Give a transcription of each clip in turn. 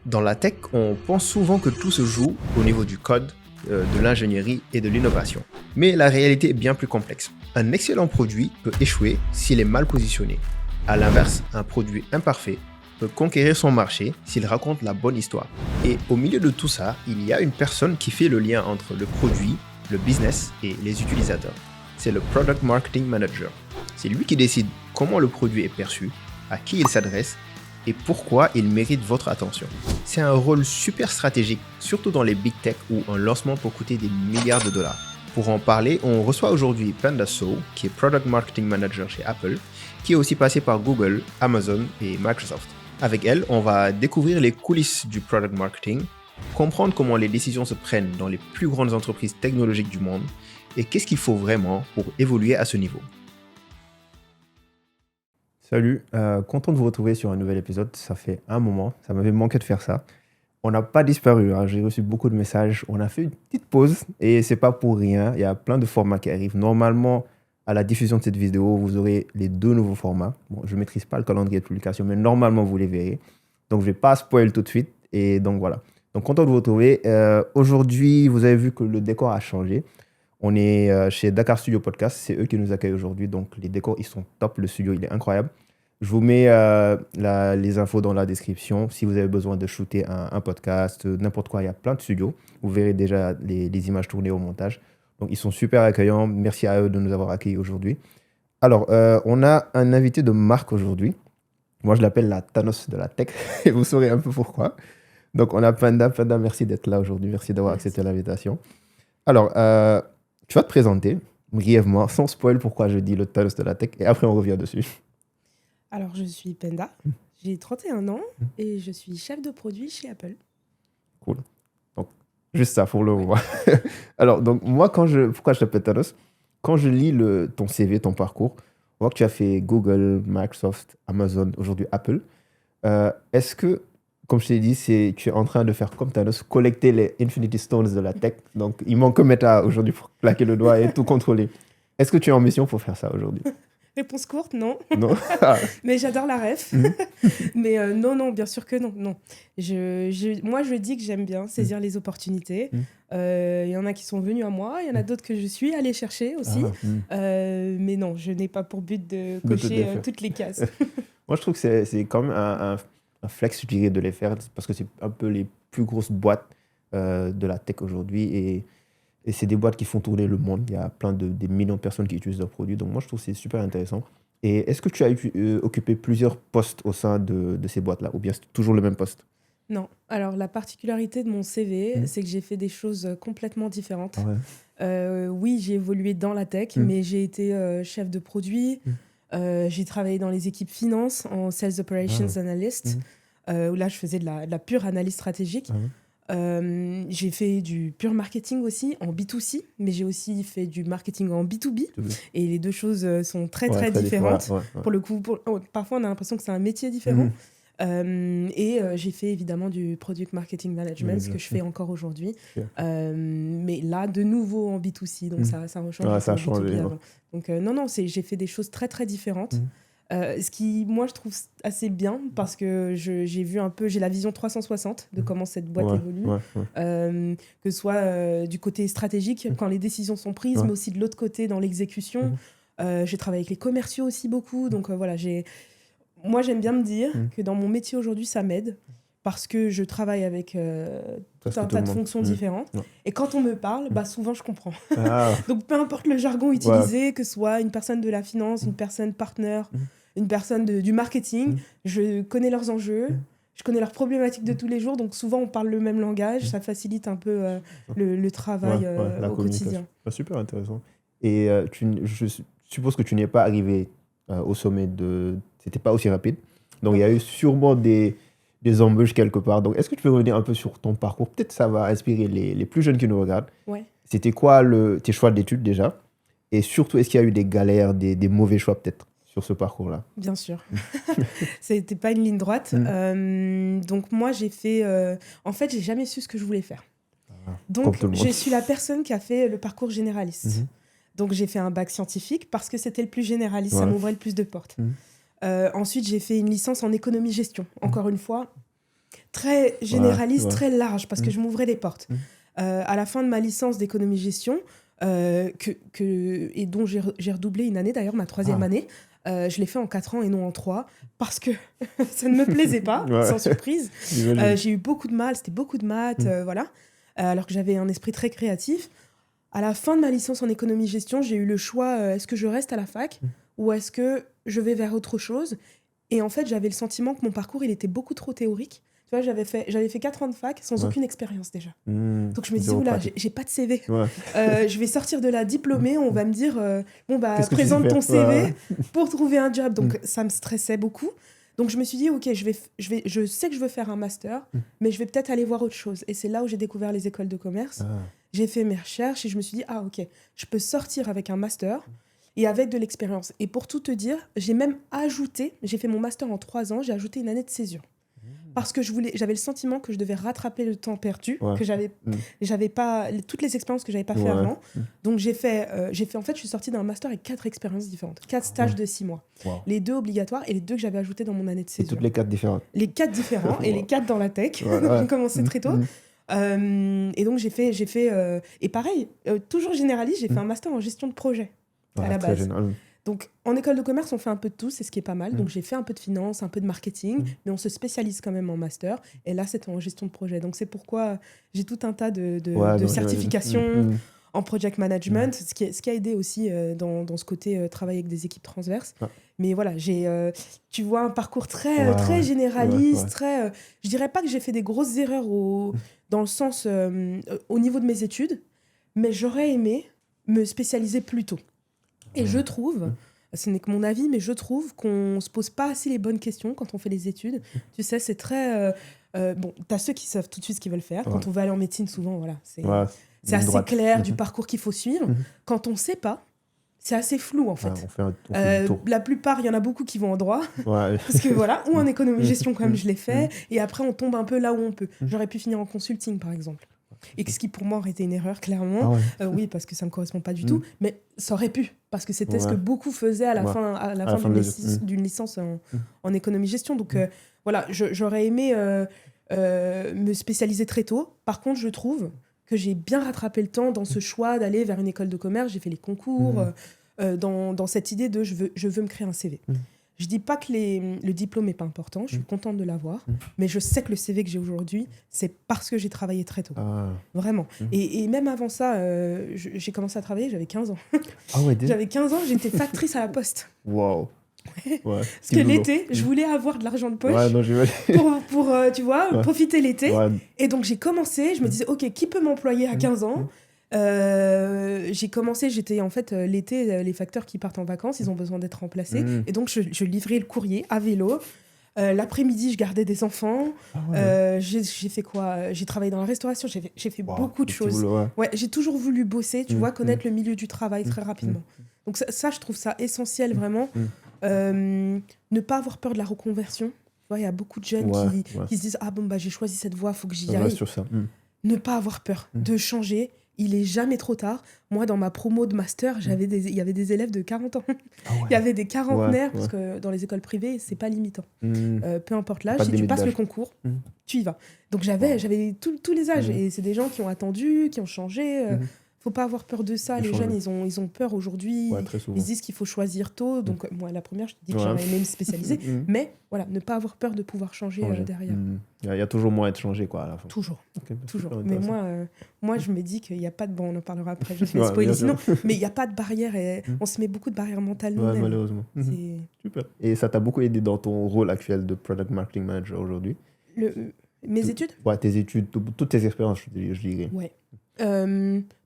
Dans la tech, on pense souvent que tout se joue au niveau du code, de l'ingénierie et de l'innovation. Mais la réalité est bien plus complexe. Un excellent produit peut échouer s'il est mal positionné. À l'inverse, un produit imparfait peut conquérir son marché s'il raconte la bonne histoire. Et au milieu de tout ça, il y a une personne qui fait le lien entre le produit, le business et les utilisateurs. C'est le Product Marketing Manager. C'est lui qui décide comment le produit est perçu, à qui il s'adresse et pourquoi il mérite votre attention. C'est un rôle super stratégique, surtout dans les big tech où un lancement peut coûter des milliards de dollars. Pour en parler, on reçoit aujourd'hui Panda So, qui est Product Marketing Manager chez Apple, qui est aussi passé par Google, Amazon et Microsoft. Avec elle, on va découvrir les coulisses du product marketing, comprendre comment les décisions se prennent dans les plus grandes entreprises technologiques du monde et qu'est-ce qu'il faut vraiment pour évoluer à ce niveau. Salut, content de vous retrouver sur un nouvel épisode. Ça fait un moment, ça m'avait manqué de faire ça. On n'a pas disparu, hein. J'ai reçu beaucoup de messages. On a fait une petite pause et c'est pas pour rien. Il y a plein de formats qui arrivent. Normalement, à la diffusion de cette vidéo, vous aurez les 2 nouveaux formats. Bon, je ne maîtrise pas le calendrier de publication, mais normalement, vous les verrez. Donc, je ne vais pas spoil tout de suite. Et donc, voilà. Donc, content de vous retrouver. Aujourd'hui, vous avez vu que le décor a changé. On est chez Dakar Studio Podcast. C'est eux qui nous accueillent aujourd'hui. Donc, les décors, ils sont top. Le studio, il est incroyable. Je vous mets les infos dans la description. Si vous avez besoin de shooter un podcast, n'importe quoi, il y a plein de studios. Vous verrez déjà les images tournées au montage. Donc, ils sont super accueillants. Merci à eux de nous avoir accueillis aujourd'hui. Alors, on a un invité de marque aujourd'hui. Moi, je l'appelle la Thanos de la tech. Et vous saurez un peu pourquoi. Donc, on a Panda. Panda, merci d'être là aujourd'hui. Merci d'avoir accepté l'invitation. Alors, tu vas te présenter brièvement, sans spoil, pourquoi je dis le Thanos de la tech. Et après, on revient dessus. Alors, je suis Penda, j'ai 31 ans et je suis chef de produit chez Apple. Cool. Donc, juste ça pour le moment. Alors, donc, moi, pourquoi je t'appelle Thanos? Quand je lis ton CV, ton parcours, on voit que tu as fait Google, Microsoft, Amazon, aujourd'hui Apple. Est-ce que, comme je t'ai dit, tu es en train de faire comme Thanos, collecter les Infinity Stones de la tech? Donc, il manque que Meta aujourd'hui pour claquer le doigt et tout contrôler. Est-ce que tu es en mission pour faire ça aujourd'hui? Réponse courte, non. Non. Mais j'adore la ref. Mais non, bien sûr que non. Moi, je dis que j'aime bien saisir les opportunités. Il y en a qui sont venus à moi, il y en a d'autres que je suis allée chercher aussi. Mais non, je n'ai pas pour but de cocher toutes les cases. Moi, je trouve que c'est quand même un flex, je dirais, de les faire parce que c'est un peu les plus grosses boîtes de la tech aujourd'hui et c'est des boîtes qui font tourner le monde. Il y a des millions de personnes qui utilisent leurs produits. Donc, moi, je trouve que c'est super intéressant. Et est-ce que tu as occupé plusieurs postes au sein de ces boîtes-là ou bien c'est toujours le même poste? Non. Alors, la particularité de mon CV, c'est que j'ai fait des choses complètement différentes. Ah ouais. Oui, j'ai évolué dans la tech, mais j'ai été chef de produit. J'ai travaillé dans les équipes finance en Sales Operations Analyst, où là, je faisais de la pure analyse stratégique. J'ai fait du pur marketing aussi en B2C, mais j'ai aussi fait du marketing en B2B. Et les deux choses sont très différentes. Pour le coup, parfois, on a l'impression que c'est un métier différent. J'ai fait évidemment du Product Marketing Management, ce que je fais encore aujourd'hui. Mais là, de nouveau en B2C, donc ça change. Ça a changé. Donc non, j'ai fait des choses très, très différentes. Ce qui, moi, je trouve assez bien parce que j'ai vu un peu, j'ai la vision 360 de comment cette boîte évolue. Que ce soit du côté stratégique, quand les décisions sont prises, mais aussi de l'autre côté, dans l'exécution. J'ai travaillé avec les commerciaux aussi beaucoup. Donc voilà, moi, j'aime bien me dire que dans mon métier aujourd'hui, ça m'aide parce que je travaille avec tout un tas de fonctions différentes. Et quand on me parle, souvent, je comprends. Donc, peu importe le jargon utilisé, que ce soit une personne de la finance, une personne partenaire, une personne du marketing, je connais leurs enjeux, je connais leurs problématiques de tous les jours. Donc, souvent, on parle le même langage. Ça facilite un peu le travail au quotidien. Super intéressant. Et je suppose que tu n'es pas arrivé au sommet C'était pas aussi rapide. Donc, il y a eu sûrement des embûches quelque part. Donc, est-ce que tu peux revenir un peu sur ton parcours? Peut-être ça va inspirer les plus jeunes qui nous regardent. C'était quoi tes choix d'études déjà? Et surtout, est-ce qu'il y a eu des galères, des mauvais choix peut-être sur ce parcours-là? Bien sûr. C'était pas une ligne droite. Donc, moi, j'ai fait... En fait, j'ai jamais su ce que je voulais faire. Donc, je suis la personne qui a fait le parcours généraliste. Donc, j'ai fait un bac scientifique parce que c'était le plus généraliste. Ça m'ouvrait le plus de portes. Ensuite, j'ai fait une licence en économie-gestion. Encore une fois, très généraliste, Ouais. très large, parce que je m'ouvrais des portes. À la fin de ma licence d'économie-gestion, et dont j'ai redoublé une année, d'ailleurs, ma 3e année, je l'ai fait en 4 ans et non en 3, parce que ça ne me plaisait pas, sans surprise. J'ai eu beaucoup de mal, c'était beaucoup de maths, voilà, alors que j'avais un esprit très créatif. À la fin de ma licence en économie-gestion, j'ai eu le choix, est-ce que je reste à la fac ou est-ce que je vais vers autre chose? Et en fait, j'avais le sentiment que mon parcours, il était beaucoup trop théorique. Tu vois, j'avais fait 4 ans de fac sans aucune expérience déjà. Donc je me disais, oula, j'ai pas de CV. Je vais sortir de là diplômée, on va me dire, bon bah, présente ton CV pour trouver un job. Donc ça me stressait beaucoup. Donc je me suis dit, ok, je sais que je veux faire un master, mais je vais peut-être aller voir autre chose. Et c'est là où j'ai découvert les écoles de commerce. J'ai fait mes recherches et je me suis dit, ah ok, je peux sortir avec un master et avec de l'expérience. Et pour tout te dire, j'ai même ajouté, j'ai fait mon master en 3 ans, j'ai ajouté une année de césure. Parce que j'avais le sentiment que je devais rattraper le temps perdu, que j'avais pas toutes les expériences que j'avais pas fait avant. Donc j'ai fait en fait, je suis sortie d'un master avec 4 expériences différentes, 4 stages de 6 mois. Les 2 obligatoires et les 2 que j'avais ajoutés dans mon année de césure. Et toutes les 4 différentes. Les 4 différents et les 4 dans la tech. J'ai commencé très tôt. Et donc j'ai fait et pareil, toujours généraliste, j'ai fait un master en gestion de projet à la base. Donc, en école de commerce, on fait un peu de tout, c'est ce qui est pas mal. Donc, j'ai fait un peu de finance, un peu de marketing, mais on se spécialise quand même en master. Et là, c'était en gestion de projet. Donc, c'est pourquoi j'ai tout un tas de certifications en project management, ce qui a aidé aussi dans ce côté travailler avec des équipes transverses. Mais voilà, j'ai, tu vois, un parcours très généraliste, très... je dirais pas que j'ai fait des grosses erreurs dans le sens, au niveau de mes études, mais j'aurais aimé me spécialiser plus tôt. Et je trouve, ce n'est que mon avis, mais je trouve qu'on ne se pose pas assez les bonnes questions quand on fait les études. Tu sais, c'est très... bon, tu as ceux qui savent tout de suite ce qu'ils veulent faire. Quand on va aller en médecine, souvent, voilà, c'est assez clair du parcours qu'il faut suivre. Quand on ne sait pas, c'est assez flou, en fait. On fait un tour. La plupart, il y en a beaucoup qui vont en droit. Parce que voilà, ou en économie-gestion, comme je l'ai fait. Et après, on tombe un peu là où on peut. J'aurais pu finir en consulting, par exemple. Et ce qui pour moi aurait été une erreur, clairement. Oui, parce que ça ne me correspond pas du tout. Mais ça aurait pu, parce que c'était ce que beaucoup faisaient à la fin d'une licence en économie-gestion. Donc voilà, j'aurais aimé me spécialiser très tôt. Par contre, je trouve que j'ai bien rattrapé le temps dans ce choix d'aller vers une école de commerce. J'ai fait les concours dans cette idée de je veux me créer un CV. Je dis pas que le diplôme n'est pas important, je suis contente de l'avoir, mais je sais que le CV que j'ai aujourd'hui, c'est parce que j'ai travaillé très tôt. Vraiment. Et même avant ça, j'ai commencé à travailler, j'avais 15 ans. J'avais 15 ans, j'étais factrice à la poste. Wow. Parce que l'été, je voulais avoir de l'argent de poche pour tu vois, profiter l'été. Et donc j'ai commencé, je me disais, ok, qui peut m'employer à 15 ans j'ai commencé, j'étais en fait l'été, les facteurs qui partent en vacances, ils ont besoin d'être remplacés. Et donc je livrais le courrier à vélo. L'après-midi, je gardais des enfants. J'ai fait quoi? J'ai travaillé dans la restauration, j'ai fait beaucoup de choses. J'ai toujours voulu bosser, tu vois, connaître le milieu du travail très rapidement. Donc ça, je trouve ça essentiel vraiment. Ne pas avoir peur de la reconversion. Tu vois, il y a beaucoup de jeunes qui se disent, ah bon, bah, j'ai choisi cette voie, il faut que j'y aille. Sur ça. Ne pas avoir peur de changer. Il est jamais trop tard. Moi, dans ma promo de master, il y avait des élèves de 40 ans. Il y avait des quarantenaires, parce que dans les écoles privées, c'est pas limitant. Peu importe l'âge, si tu passes le concours, tu y vas. Donc j'avais tous les âges. Et c'est des gens qui ont attendu, qui ont changé. Faut pas avoir peur de ça. Les jeunes, ils ont peur aujourd'hui. Ils se disent qu'il faut choisir tôt. Donc moi, la première, je te dis que j'aurais aimé me spécialiser. Mais voilà, ne pas avoir peur de pouvoir changer derrière. Il y a toujours moyen de changer, quoi, à la fin. Toujours. Mais moi, je me dis qu'il n'y a pas de... Bon, on en parlera après, je vais spoiler sinon. Mais il n'y a pas de barrière. Et on se met beaucoup de barrières mentales nous-mêmes. Malheureusement. Super. Et ça t'a beaucoup aidé dans ton rôle actuel de Product Marketing Manager aujourd'hui? Mes études? Tes études, toutes tes expériences, je dirais.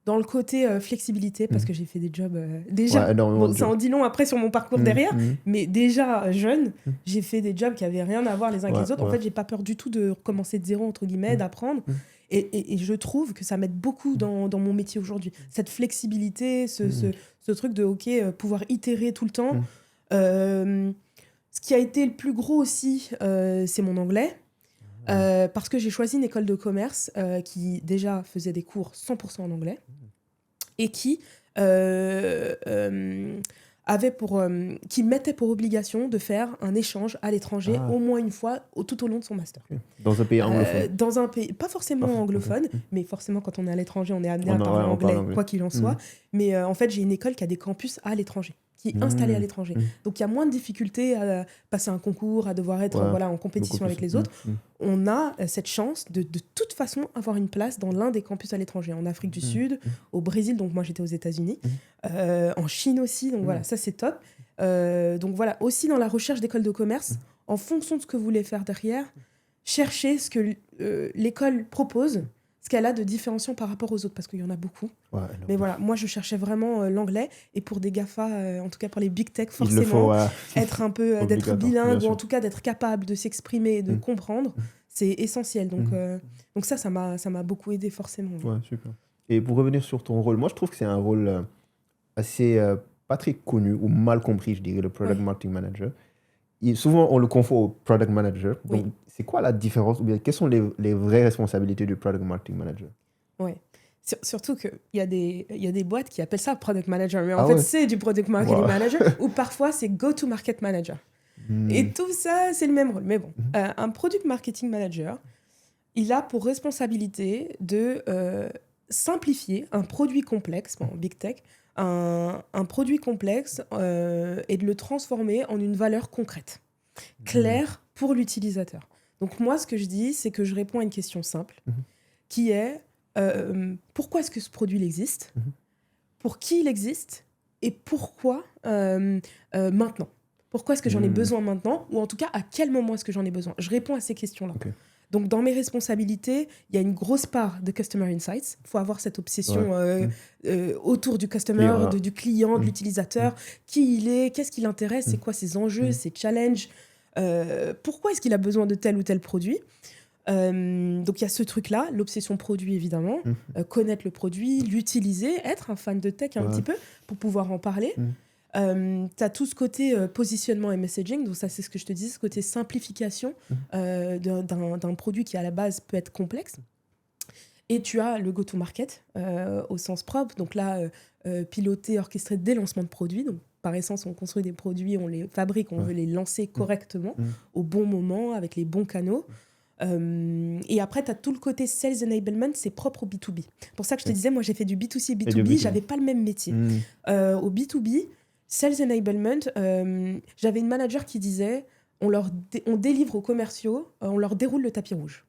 Dans le côté flexibilité, parce que j'ai fait des jobs déjà, ça en dit long après sur mon parcours derrière, mais déjà jeune, j'ai fait des jobs qui n'avaient rien à voir les uns avec les autres. En fait, j'ai pas peur du tout de recommencer de zéro, entre guillemets, d'apprendre. Et je trouve que ça m'aide beaucoup dans mon métier aujourd'hui. Cette flexibilité, ce truc de pouvoir itérer tout le temps. Ce qui a été le plus gros aussi, c'est mon anglais. Parce que j'ai choisi une école de commerce qui déjà faisait des cours 100% en anglais et qui qui mettait pour obligation de faire un échange à l'étranger au moins une fois tout au long de son master. Okay. Dans un pays anglophone. Dans un pays, pas forcément anglophone, mais forcément quand on est à l'étranger, on est amené à parler anglais, quoi qu'il en soit. Mais en fait, j'ai une école qui a des campus à l'étranger, qui est installée à l'étranger. Donc il y a moins de difficultés à passer un concours, à devoir être en compétition avec les autres. On a cette chance de toute façon avoir une place dans l'un des campus à l'étranger, en Afrique du Sud, au Brésil, donc moi j'étais aux États-Unis, en Chine aussi, donc voilà, ça c'est top. Donc voilà, aussi dans la recherche d'école de commerce, en fonction de ce que vous voulez faire derrière, cherchez ce que l'école propose, ce qu'elle a de différenciant par rapport aux autres, parce qu'il y en a beaucoup. Mais voilà, moi je cherchais vraiment l'anglais, et pour des GAFA, en tout cas pour les big tech, forcément, être un peu, d'être bilingue, ou en tout cas d'être capable de s'exprimer et de comprendre, c'est essentiel. Donc ça m'a beaucoup aidé forcément. Ouais, super. Et pour revenir sur ton rôle, moi je trouve que c'est un rôle assez pas très connu, ou mal compris, je dirais, le Product Marketing Manager. Souvent, on le confond au Product Manager. Donc, c'est quoi la différence, ou bien quelles sont les vraies responsabilités du Product Marketing Manager? Ouais. Surtout qu'il y a des boîtes qui appellent ça Product Manager, mais en fait, c'est du Product Marketing Manager, ou parfois, c'est Go-to-Market Manager. Et tout ça, c'est le même rôle. Mais bon, un Product Marketing Manager, il a pour responsabilité de simplifier un produit complexe, Big Tech, un produit complexe et de le transformer en une valeur concrète, claire pour l'utilisateur. Donc moi, ce que je dis, c'est que je réponds à une question simple, qui est pourquoi est-ce que ce produit existe, pour qui il existe, et pourquoi maintenant. Pourquoi est-ce que j'en ai besoin maintenant, ou en tout cas, à quel moment est-ce que j'en ai besoin. Je réponds à ces questions-là. Okay. Donc, dans mes responsabilités, il y a une grosse part de Customer Insights. Il faut avoir cette obsession autour du customer, du client, de l'utilisateur. Qui il est, qu'est-ce qui l'intéresse, c'est quoi ses enjeux, ses challenges, pourquoi est-ce qu'il a besoin de tel ou tel produit. Donc, il y a ce truc-là, l'obsession produit, évidemment. Connaître le produit, l'utiliser, être un fan de tech un petit peu pour pouvoir en parler. Tu as tout ce côté positionnement et messaging, donc ça c'est ce que je te disais, ce côté simplification d'un produit qui à la base peut être complexe. Et tu as le go-to-market au sens propre, donc là piloter, orchestrer des lancements de produits. Donc par essence on construit des produits, on les fabrique, on veut les lancer correctement au bon moment avec les bons canaux. Et après, tu as tout le côté sales enablement, c'est propre au B2B. Pour ça que je te disais, moi j'ai fait du B2C et B2B, j'avais pas le même métier. Au B2B, Sales Enablement, j'avais une manager qui disait on délivre aux commerciaux, on leur déroule le tapis rouge.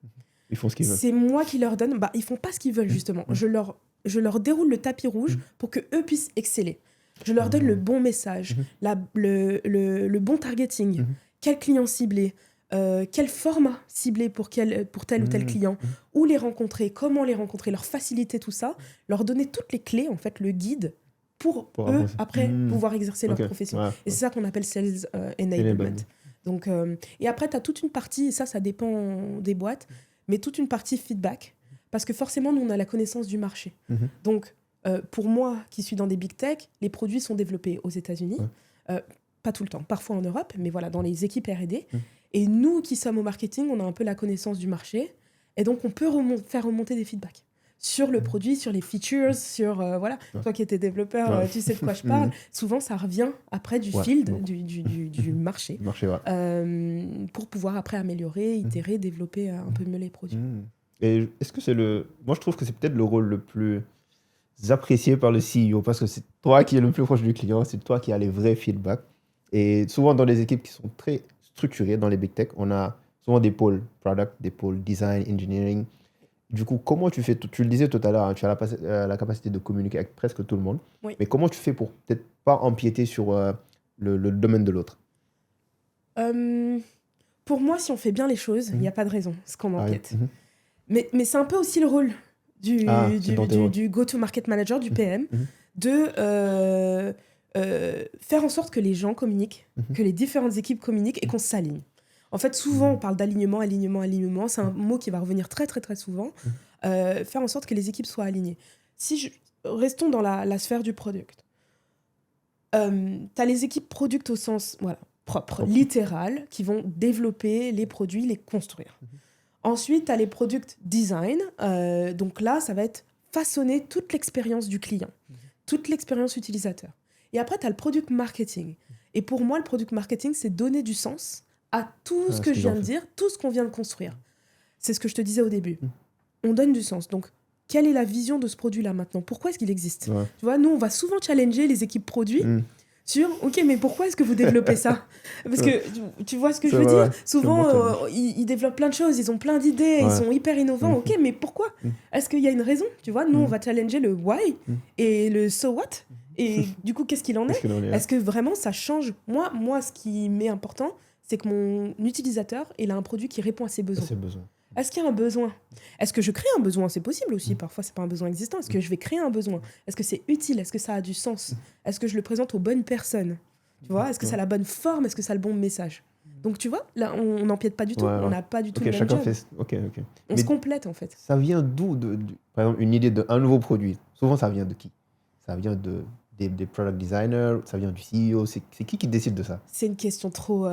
Ils font ce qu'ils veulent. C'est moi qui leur donne, ils font pas ce qu'ils veulent justement. Je leur déroule le tapis rouge pour qu'eux puissent exceller. Je leur donne le bon message, le bon targeting, quel client cibler, quel format cibler pour tel ou tel client, où les rencontrer, comment les rencontrer, leur faciliter tout ça, leur donner toutes les clés, en fait, le guide, pour eux, après, pouvoir exercer leur profession. Et c'est ça qu'on appelle Sales Enablement. Donc, et après, tu as toute une partie, et ça dépend des boîtes, mais toute une partie feedback, parce que forcément, nous, on a la connaissance du marché. Donc, pour moi, qui suis dans des big tech, les produits sont développés aux États-Unis, pas tout le temps, parfois en Europe, mais voilà, dans les équipes R&D. Et nous, qui sommes au marketing, on a un peu la connaissance du marché, et donc on peut faire remonter des feedbacks sur le produit, sur les features, sur... voilà, toi qui étais développeur, tu sais de quoi je parle. Souvent, ça revient après du field, du marché, pour pouvoir après améliorer, itérer, développer un peu mieux les produits. Et est-ce que c'est moi, je trouve que c'est peut-être le rôle le plus apprécié par le CEO, parce que c'est toi qui es le plus proche du client, c'est toi qui as les vrais feedbacks. Et souvent, dans les équipes qui sont très structurées, dans les big tech, on a souvent des pôles product, des pôles design, engineering. Du coup, comment tu fais, tu le disais tout à l'heure, hein, tu as la capacité de communiquer avec presque tout le monde, mais comment tu fais pour peut-être pas empiéter sur le domaine de l'autre? Pour moi, si on fait bien les choses, il n'y a pas de raison ce qu'on empiète. Mais c'est un peu aussi le rôle du go-to-market manager, du PM, de faire en sorte que les gens communiquent, que les différentes équipes communiquent et qu'on s'aligne. En fait, souvent, on parle d'alignement. C'est un mot qui va revenir très, très, très souvent. Faire en sorte que les équipes soient alignées. Restons dans la sphère du product. Tu as les équipes product au sens propre, littéral, qui vont développer les produits, les construire. Ensuite, tu as les product design. Donc là, ça va être façonner toute l'expérience du client, toute l'expérience utilisateur. Et après, tu as le product marketing. Et pour moi, le product marketing, c'est donner du sens à tout ce que je viens de dire, tout ce qu'on vient de construire. C'est ce que je te disais au début. On donne du sens. Donc, quelle est la vision de ce produit-là maintenant? Pourquoi est-ce qu'il existe? Tu vois, nous, on va souvent challenger les équipes produits sur « Ok, mais pourquoi est-ce que vous développez ça ?» Parce que tu vois ce que je veux dire? Souvent, ils développent plein de choses, ils ont plein d'idées, ils sont hyper innovants. Ok, mais pourquoi? Est-ce qu'il y a une raison? Tu vois, nous, on va challenger le « why » et le « so what ?» Et du coup, qu'est-ce qu'il en est? Est-ce que vraiment ça change? Moi, ce qui m'est important, c'est que mon utilisateur, il a un produit qui répond à ses besoins. Est-ce qu'il y a un besoin? Est-ce que je crée un besoin? C'est possible aussi. Parfois, c'est pas un besoin existant. Est-ce que je vais créer un besoin? Est-ce que c'est utile? Est-ce que ça a du sens? Est-ce que je le présente aux bonnes personnes? Tu vois? Est-ce que ça a la bonne forme? Est-ce que ça a le bon message? Donc, tu vois, là, on n'empiète pas du tout. On n'a pas du tout le même job. On se complète, en fait. Ça vient d'où par exemple, une idée d'un nouveau produit? Souvent, ça vient de qui? Ça vient des product designers? Ça vient du CEO? C'est qui décide de ça? C'est une question trop...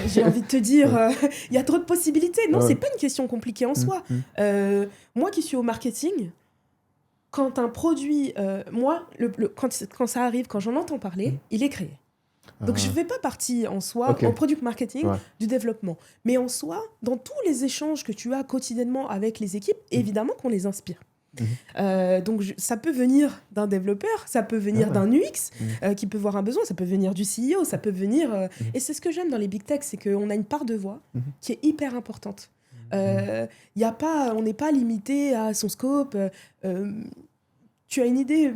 J'ai envie de te dire, il y a trop de possibilités. Non, c'est pas une question compliquée en soi. Moi qui suis au marketing, quand un produit, quand ça arrive, quand j'en entends parler, il est créé. Donc je ne fais pas partie en soi, en product marketing, du développement. Mais en soi, dans tous les échanges que tu as quotidiennement avec les équipes, évidemment qu'on les inspire. Donc ça peut venir d'un développeur, ça peut venir d'un UX qui peut voir un besoin, ça peut venir du CEO, ça peut venir... Et c'est ce que j'aime dans les big tech, c'est qu'on a une part de voix qui est hyper importante. On n'est pas limité à son scope. Tu as une idée,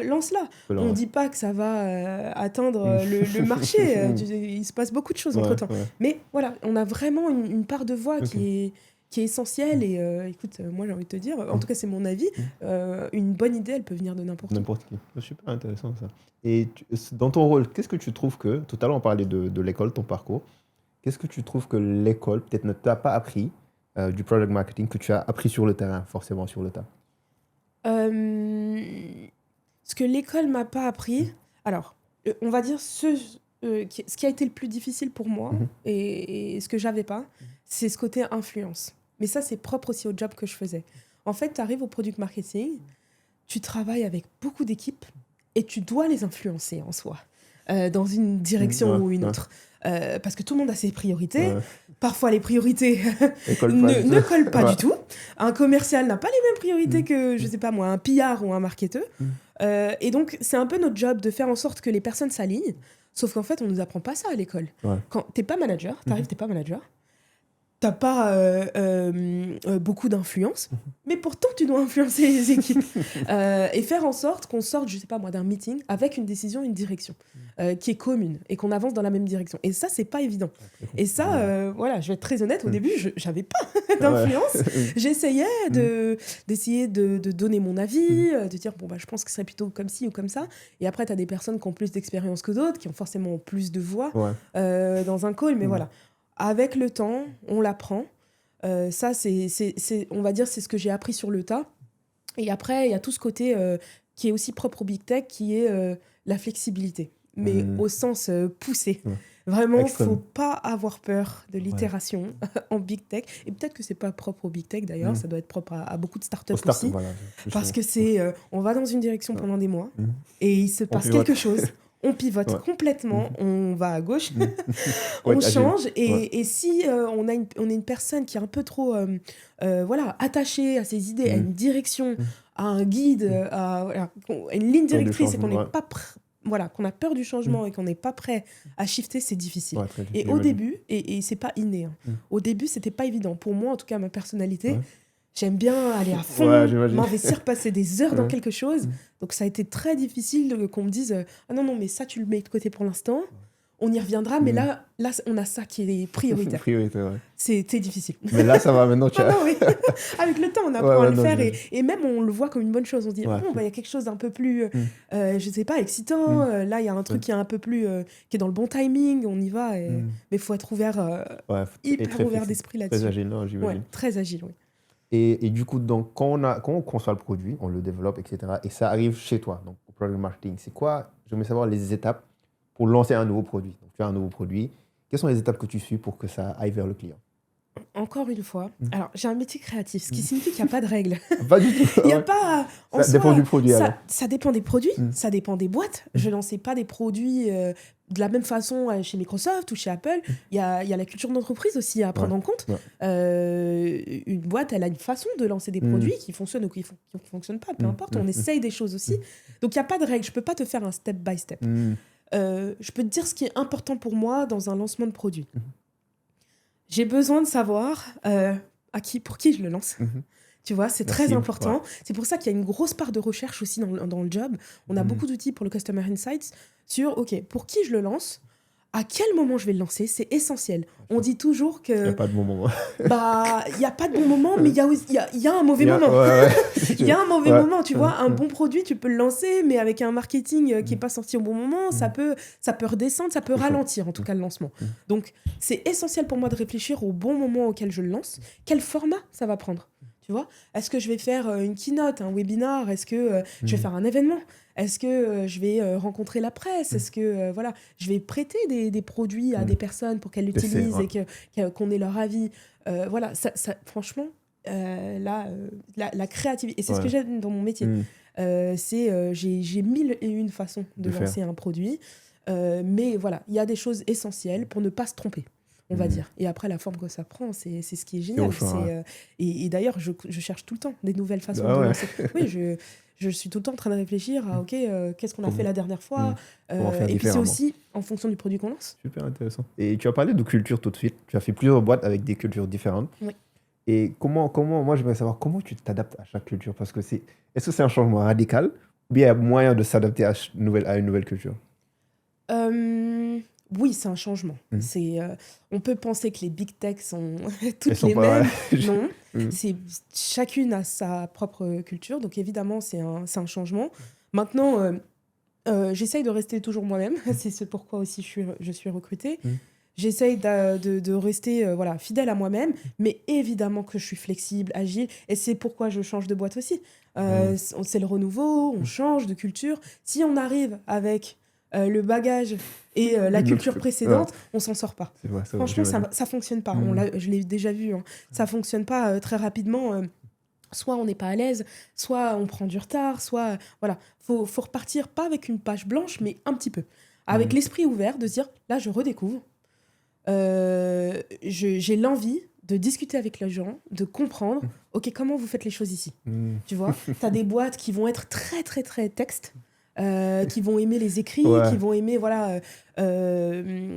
lance-la. On ne dit pas que ça va atteindre le marché. Il se passe beaucoup de choses entre-temps. Mais voilà, on a vraiment une part de voix qui est essentielle. Et écoute, moi j'ai envie de te dire, en tout cas c'est mon avis, une bonne idée, elle peut venir de n'importe qui. C'est super intéressant ça. Et dans ton rôle, qu'est-ce que tu trouves que, tout à l'heure on parlait de l'école, ton parcours, qu'est-ce que tu trouves que l'école peut-être ne t'a pas appris du product marketing, que tu as appris sur le terrain, forcément sur le tas? Ce que l'école m'a pas appris, alors on va dire ce qui a été le plus difficile pour moi et ce que j'avais pas, c'est ce côté influence. Mais ça, c'est propre aussi au job que je faisais. En fait, tu arrives au product marketing, tu travailles avec beaucoup d'équipes et tu dois les influencer en soi, dans une direction ou une autre. Parce que tout le monde a ses priorités. Parfois, les priorités ne collent pas du tout. Un commercial n'a pas les mêmes priorités que, je sais pas moi, un PR ou un marketeur. Et donc, c'est un peu notre job de faire en sorte que les personnes s'alignent. Sauf qu'en fait, on nous apprend pas ça à l'école. Quand t'es pas manager, t'es pas manager, t'as pas beaucoup d'influence, mais pourtant tu dois influencer les équipes et faire en sorte qu'on sorte, je sais pas moi, d'un meeting avec une décision, une direction qui est commune et qu'on avance dans la même direction. Et ça, c'est pas évident. Et ça, voilà, je vais être très honnête, au début, j'avais pas d'influence. J'essayais d'essayer de donner mon avis, de dire, bon, bah, je pense que ce serait plutôt comme ci ou comme ça. Et après, t'as des personnes qui ont plus d'expérience que d'autres, qui ont forcément plus de voix dans un call, mais voilà. Avec le temps, on l'apprend. Ça, on va dire, c'est ce que j'ai appris sur le tas. Et après, il y a tout ce côté qui est aussi propre au Big Tech, qui est la flexibilité, mais au sens poussé. Vraiment, il ne faut pas avoir peur de l'itération en Big Tech. Et peut-être que ce n'est pas propre au Big Tech, d'ailleurs. Ça doit être propre à beaucoup de startups aussi. Voilà, parce que on va dans une direction pendant des mois et il se passe quelque chose. On pivote complètement, on va à gauche, on change. Et si on est une personne qui est un peu trop attachée à ses idées, à une direction, à un guide, à une ligne directrice, et qu'on n'est pas qu'on a peur du changement et qu'on n'est pas prêt à shifter, c'est difficile. Et au début, et c'est pas inné, au début, c'était pas évident. Pour moi, en tout cas, ma personnalité... J'aime bien aller à fond, m'investir, passer des heures dans quelque chose. Donc, ça a été très difficile qu'on me dise « Ah non, mais ça, tu le mets de côté pour l'instant. On y reviendra, mais là, on a ça qui est prioritaire. » C'était difficile. Mais là, ça va maintenant. Avec le temps, on apprend à le faire. Et même, on le voit comme une bonne chose. On se dit « il y a quelque chose d'un peu plus, je sais pas, excitant. Là, il y a un truc qui est un peu plus... qui est dans le bon timing. On y va. Mais il faut être ouvert, hyper ouvert d'esprit là-dessus. Très agile, j'imagine. Très agile, oui. Et du coup, donc, quand on conçoit le produit, on le développe, etc., et ça arrive chez toi, donc au product marketing, c'est quoi? J'aimerais savoir les étapes pour lancer un nouveau produit. Donc, tu as un nouveau produit. Quelles sont les étapes que tu suis pour que ça aille vers le client? encore une fois, alors j'ai un métier créatif, ce qui signifie qu'il n'y a pas de règles. Pas du tout. Il y a pas. Ça dépend du produit. Ça dépend des produits, ça dépend des boîtes. Je ne lançais pas des produits de la même façon chez Microsoft ou chez Apple. Il y a la culture d'entreprise aussi à prendre en compte. Une boîte, elle a une façon de lancer des produits qui fonctionnent ou qui ne fonctionnent pas, peu importe. On essaye des choses aussi. Donc il n'y a pas de règles. Je ne peux pas te faire un step by step. Je peux te dire ce qui est important pour moi dans un lancement de produit. J'ai besoin de savoir pour qui je le lance. Tu vois, c'est très important. Ouais. C'est pour ça qu'il y a une grosse part de recherche aussi dans le job. On a beaucoup d'outils pour le Customer Insights sur, OK, pour qui je le lance, à quel moment je vais le lancer, c'est essentiel. On dit toujours que... Il n'y a pas de bon moment. Il n'y a pas de bon moment, mais il y a un mauvais moment. Il y a un mauvais moment, tu vois. Un bon produit, tu peux le lancer, mais avec un marketing qui n'est pas sorti au bon moment, ça peut redescendre, ça peut ralentir, en tout cas, le lancement. Donc, c'est essentiel pour moi de réfléchir au bon moment auquel je le lance. Quel format ça va prendre ? Tu vois ? Est-ce que je vais faire une keynote, un webinar ? Est-ce que je vais faire un événement ? Est-ce que je vais rencontrer la presse ? Est-ce que je vais prêter des produits à des personnes pour qu'elles l'utilisent et qu'on ait leur avis ? Franchement, la créativité, et c'est ce que j'aime dans mon métier, c'est j'ai 1001 façons de lancer un produit, mais voilà, il y a des choses essentielles pour ne pas se tromper. On va dire. Et après, la forme que ça prend, c'est ce qui est génial. Et d'ailleurs, je cherche tout le temps des nouvelles façons de lancer. Oui, je suis tout le temps en train de réfléchir à qu'est-ce qu'on a fait la dernière fois. Et puis c'est aussi en fonction du produit qu'on lance. Super intéressant. Et tu as parlé de culture tout de suite. Tu as fait plusieurs boîtes avec des cultures différentes. Oui. Et comment moi, j'aimerais savoir comment tu t'adaptes à chaque culture. Parce que est-ce que c'est un changement radical ou bien il y a moyen de s'adapter à une nouvelle culture? Oui, c'est un changement. On peut penser que les big tech sont toutes les mêmes. Non, chacune a sa propre culture. Donc évidemment, c'est un changement. Maintenant, j'essaye de rester toujours moi-même. C'est ce pourquoi aussi je suis recrutée. J'essaye de rester fidèle à moi-même, mais évidemment que je suis flexible, agile. Et c'est pourquoi je change de boîte aussi. C'est le renouveau, on change de culture. Si on arrive avec... le bagage et la culture précédente, on s'en sort pas. Franchement, ça fonctionne pas. Je l'ai déjà vu. Ça fonctionne pas très rapidement. Soit on n'est pas à l'aise, soit on prend du retard, soit... Voilà. Faut repartir, pas avec une page blanche, mais un petit peu. Avec l'esprit ouvert, de se dire, là, je redécouvre. J'ai l'envie de discuter avec les gens, de comprendre, OK, comment vous faites les choses ici ? Tu vois, tu as des boîtes qui vont être très, très, très texte, qui vont aimer les écrits, qui vont aimer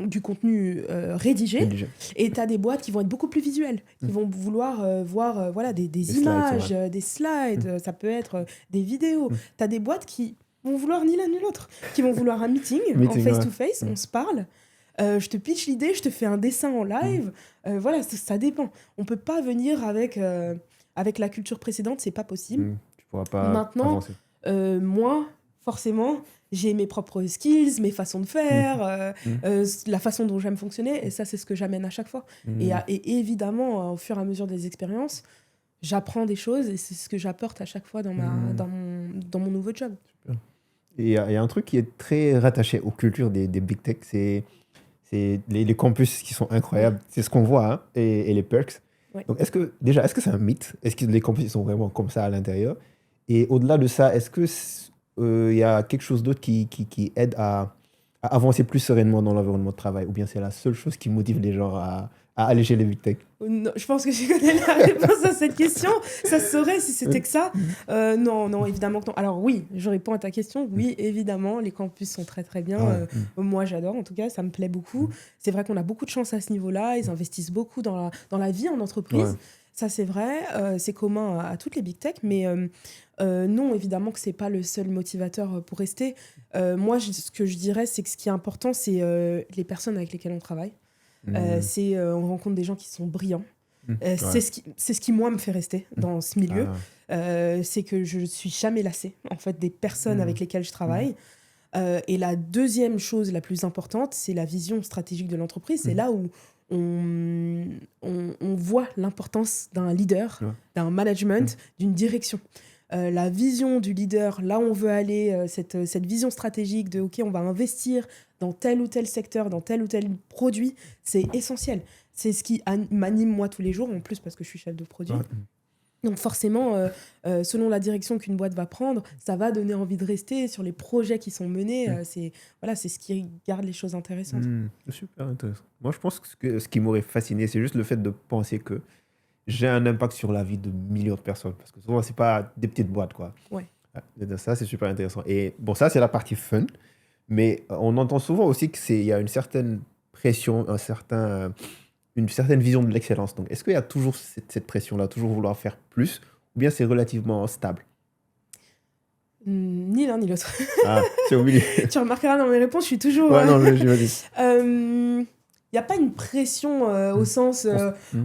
du contenu rédigé. Et tu as des boîtes qui vont être beaucoup plus visuelles, qui vont vouloir voir des images, slides, des slides, ça peut être des vidéos. Tu as des boîtes qui vont vouloir ni l'un ni l'autre, qui vont vouloir un meeting en face-to-face, on se parle, je te pitch l'idée, je te fais un dessin en live. Ça dépend. On ne peut pas venir avec la culture précédente, c'est pas possible. Tu pourras pas Maintenant, moi... Forcément, j'ai mes propres skills, mes façons de faire, la façon dont j'aime fonctionner, et ça, c'est ce que j'amène à chaque fois. Et évidemment, au fur et à mesure des expériences, j'apprends des choses, et c'est ce que j'apporte à chaque fois dans mon nouveau job. Et il y a un truc qui est très rattaché aux cultures des big tech, c'est les campus qui sont incroyables. C'est ce qu'on voit, et les perks. Ouais. Donc, est-ce que c'est un mythe ? Est-ce que les campus sont vraiment comme ça à l'intérieur ? Et au-delà de ça, est-ce que... il y a quelque chose d'autre qui aide à avancer plus sereinement dans l'environnement de travail, ou bien c'est la seule chose qui motive les gens à aller chez les big tech? Non, je pense que je connais la réponse à cette question. Ça se saurait si c'était que ça. Non, évidemment que non. Alors oui, je réponds à ta question. Oui, évidemment, les campus sont très très bien. Moi, j'adore, en tout cas, ça me plaît beaucoup. C'est vrai qu'on a beaucoup de chance à ce niveau-là. Ils investissent beaucoup dans la vie en entreprise. Ça, c'est vrai, c'est commun à toutes les big tech, mais non, évidemment que ce n'est pas le seul motivateur pour rester. Moi, ce que je dirais, c'est que ce qui est important, c'est les personnes avec lesquelles on travaille. On rencontre des gens qui sont brillants. C'est ce qui, moi, me fait rester dans ce milieu. C'est que je ne suis jamais lassée, en fait, des personnes avec lesquelles je travaille. Et la deuxième chose la plus importante, c'est la vision stratégique de l'entreprise. C'est là où on voit l'importance d'un leader, d'un management, d'une direction. La vision du leader, là où on veut aller, cette vision stratégique de OK, on va investir dans tel ou tel secteur, dans tel ou tel produit, c'est essentiel. c'est ce qui m'anime moi tous les jours, en plus parce que je suis chef de produit. Ouais. Donc forcément, selon la direction qu'une boîte va prendre, ça va donner envie de rester sur les projets qui sont menés. C'est ce qui garde les choses intéressantes. C'est super intéressant. Moi, je pense que ce qui m'aurait fasciné, c'est juste le fait de penser que j'ai un impact sur la vie de millions de personnes. Parce que souvent, c'est pas des petites boîtes, quoi. Ouais. Ça, c'est super intéressant. Et bon, ça, c'est la partie fun. Mais on entend souvent aussi qu'il y a une certaine pression, une certaine vision de l'excellence. Donc, est-ce qu'il y a toujours cette pression-là, toujours vouloir faire plus, ou bien c'est relativement stable? Ni l'un ni l'autre. Ah, c'est au milieu. Tu remarqueras dans mes réponses, je suis toujours... Ouais, non, mais j'imagine. Il n'y a pas une pression au sens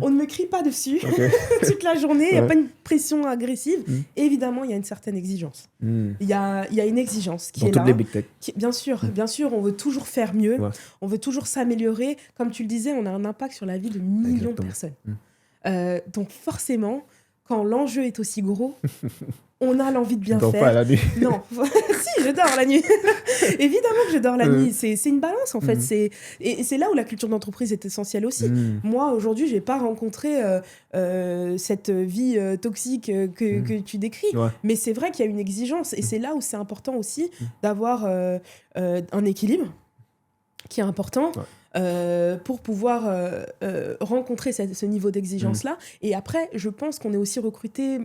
on ne me crie pas dessus Okay. toute la journée, il n'y a Ouais. pas une pression agressive. Évidemment, il y a une certaine exigence. Il y a une exigence qui Dans est toutes là. les big tech. Bien sûr, on veut toujours faire mieux, Ouais. on veut toujours s'améliorer. Comme tu le disais, on a un impact sur la vie de millions de Exactement. personnes. Donc forcément, quand l'enjeu est aussi gros, on a l'envie de bien Tu dors faire. pas la nuit. Non, si, je dors la nuit. Évidemment que je dors la nuit. C'est une balance, en fait. Et c'est là où la culture d'entreprise est essentielle aussi. Moi, aujourd'hui, je n'ai pas rencontré cette vie toxique que tu décris. Ouais. Mais c'est vrai qu'il y a une exigence. Et c'est là où c'est important aussi d'avoir un équilibre qui est important. Ouais. Pour pouvoir rencontrer ce niveau d'exigence-là. Et après, je pense qu'on est aussi recruté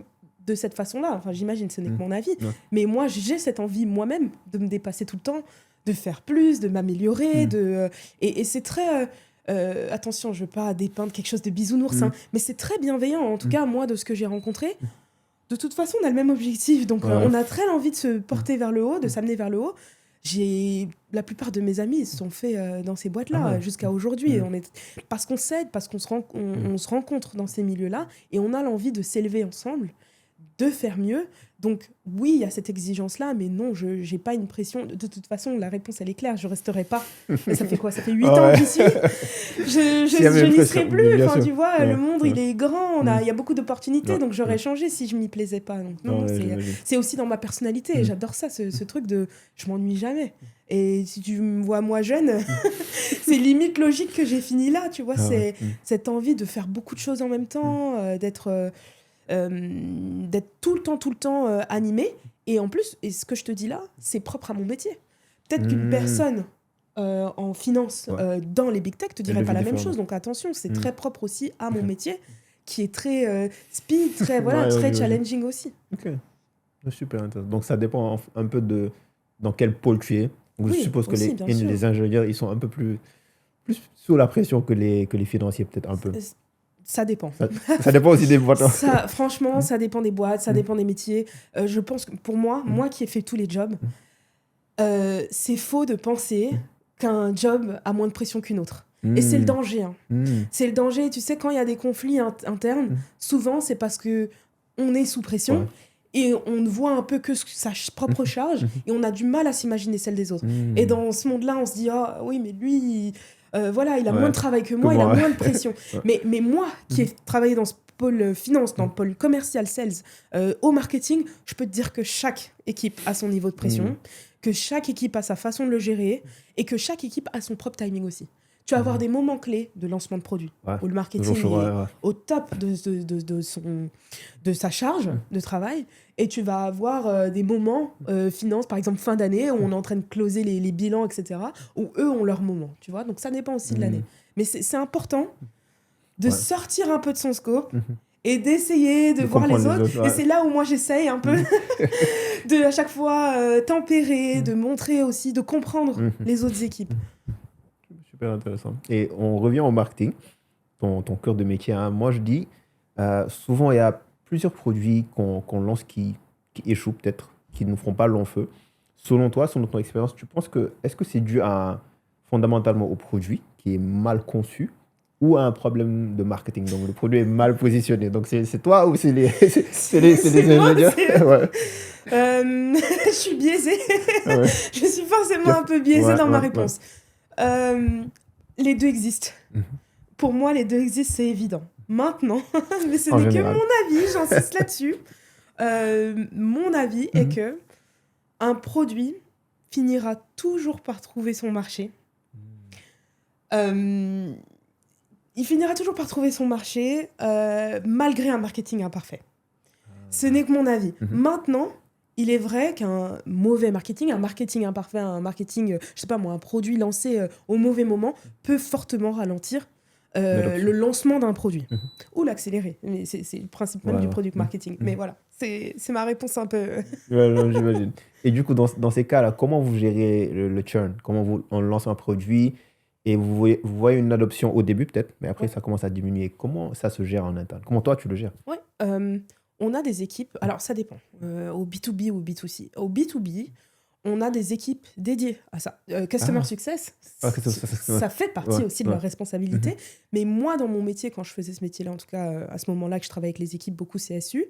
de cette façon-là. Enfin, j'imagine, ce n'est que mon avis. Ouais. Mais moi, j'ai cette envie moi-même de me dépasser tout le temps, de faire plus, de m'améliorer. Et c'est très... attention, je ne veux pas dépeindre quelque chose de bisounours, mais c'est très bienveillant. En tout cas, moi, de ce que j'ai rencontré, de toute façon, on a le même objectif. Donc, on a très envie de se porter vers le haut, de s'amener vers le haut. La plupart de mes amis se sont faits dans ces boîtes-là jusqu'à aujourd'hui. Parce qu'on s'aide, parce qu'on se rencontre dans ces milieux-là et on a l'envie de s'élever ensemble, de faire mieux. Donc oui, il y a cette exigence-là, mais non, je n'ai pas une pression. De toute façon, la réponse, elle est claire. Je ne resterai pas. Ça fait quoi ? Ça fait 8 ans que j'y suis. Je n'y serai plus. Enfin, tu vois, le monde, il est grand. Il y a beaucoup d'opportunités. Donc j'aurais changé si je ne m'y plaisais pas. Donc, non, c'est aussi dans ma personnalité. J'adore ça, ce truc de je ne m'ennuie jamais. Et si tu me vois moi jeune, c'est limite logique que j'ai fini là. Tu vois, c'est cette envie de faire beaucoup de choses en même temps, d'être tout le temps animé. Et en plus, et ce que je te dis là, c'est propre à mon métier. Peut-être qu'une personne en finance dans les big tech te dirait pas la même chose. Donc attention, c'est très propre aussi à mon métier, qui est très speed, très, très challenging aussi. Ok, super intéressant. Donc ça dépend un peu de dans quel pôle tu es. Donc, je suppose que aussi, les ingénieurs, ils sont un peu plus sous la pression que les financiers, peut-être un peu. Ça dépend. Ça dépend aussi des boîtes. Franchement, ça dépend des boîtes, ça dépend des métiers. Je pense que pour moi qui ai fait tous les jobs, c'est faux de penser qu'un job a moins de pression qu'une autre. Et c'est le danger. C'est le danger. Tu sais, quand il y a des conflits internes, souvent, c'est parce qu'on est sous pression et on ne voit un peu que sa propre charge et on a du mal à s'imaginer celle des autres. Et dans ce monde-là, on se dit « Ah oui, mais lui... » il a moins de travail que moi, il a moins de pression. Mais moi, qui ai travaillé dans ce pôle finance, dans le pôle commercial, sales, au marketing, je peux te dire que chaque équipe a son niveau de pression, que chaque équipe a sa façon de le gérer et que chaque équipe a son propre timing aussi. Tu vas avoir des moments clés de lancement de produit où le marketing est au top de sa charge de travail et tu vas avoir des moments finance, par exemple fin d'année, où on est en train de closer les bilans, etc., où eux ont leur moment, tu vois. Donc ça dépend aussi de l'année. Mais c'est important de sortir un peu de son scope et d'essayer de voir les autres. Et c'est là où moi j'essaye un peu de à chaque fois tempérer, de montrer aussi, de comprendre les autres équipes. Super intéressant. Et on revient au marketing, ton cœur de métier. Moi, je dis, souvent, il y a plusieurs produits qu'on lance qui échouent peut-être, qui ne feront pas long feu. Selon toi, selon ton expérience, est-ce que c'est dû fondamentalement au produit qui est mal conçu ou à un problème de marketing? Donc, le produit est mal positionné. Donc, c'est toi ou c'est les ingénieurs? Je suis biaisée. Je suis forcément un peu biaisée dans ma réponse. Les deux existent. Pour moi, les deux existent, c'est évident. Maintenant, mais ce n'est que mon avis, j'insiste là-dessus. Mon avis est que un produit finira toujours par trouver son marché. il finira toujours par trouver son marché, malgré un marketing imparfait. Ce n'est que mon avis. Maintenant, il est vrai qu'un mauvais marketing, un marketing imparfait, un marketing, je sais pas moi, un produit lancé au mauvais moment peut fortement ralentir le lancement d'un produit ou l'accélérer. Mais c'est le principe même du product marketing. Mais voilà, c'est ma réponse un peu. Non, j'imagine. Et du coup, dans ces cas-là, comment vous gérez le churn? Comment on lance un produit et vous voyez une adoption au début peut-être, mais après ça commence à diminuer. Comment ça se gère en interne? Comment toi tu le gères? Ouais, on a des équipes, alors ça dépend, au B2B ou B2C. Au B2B, on a des équipes dédiées à ça. Customer Success, ça fait partie aussi de leur responsabilité. Mais moi, dans mon métier, quand je faisais ce métier-là, en tout cas à ce moment-là que je travaillais avec les équipes beaucoup CSU,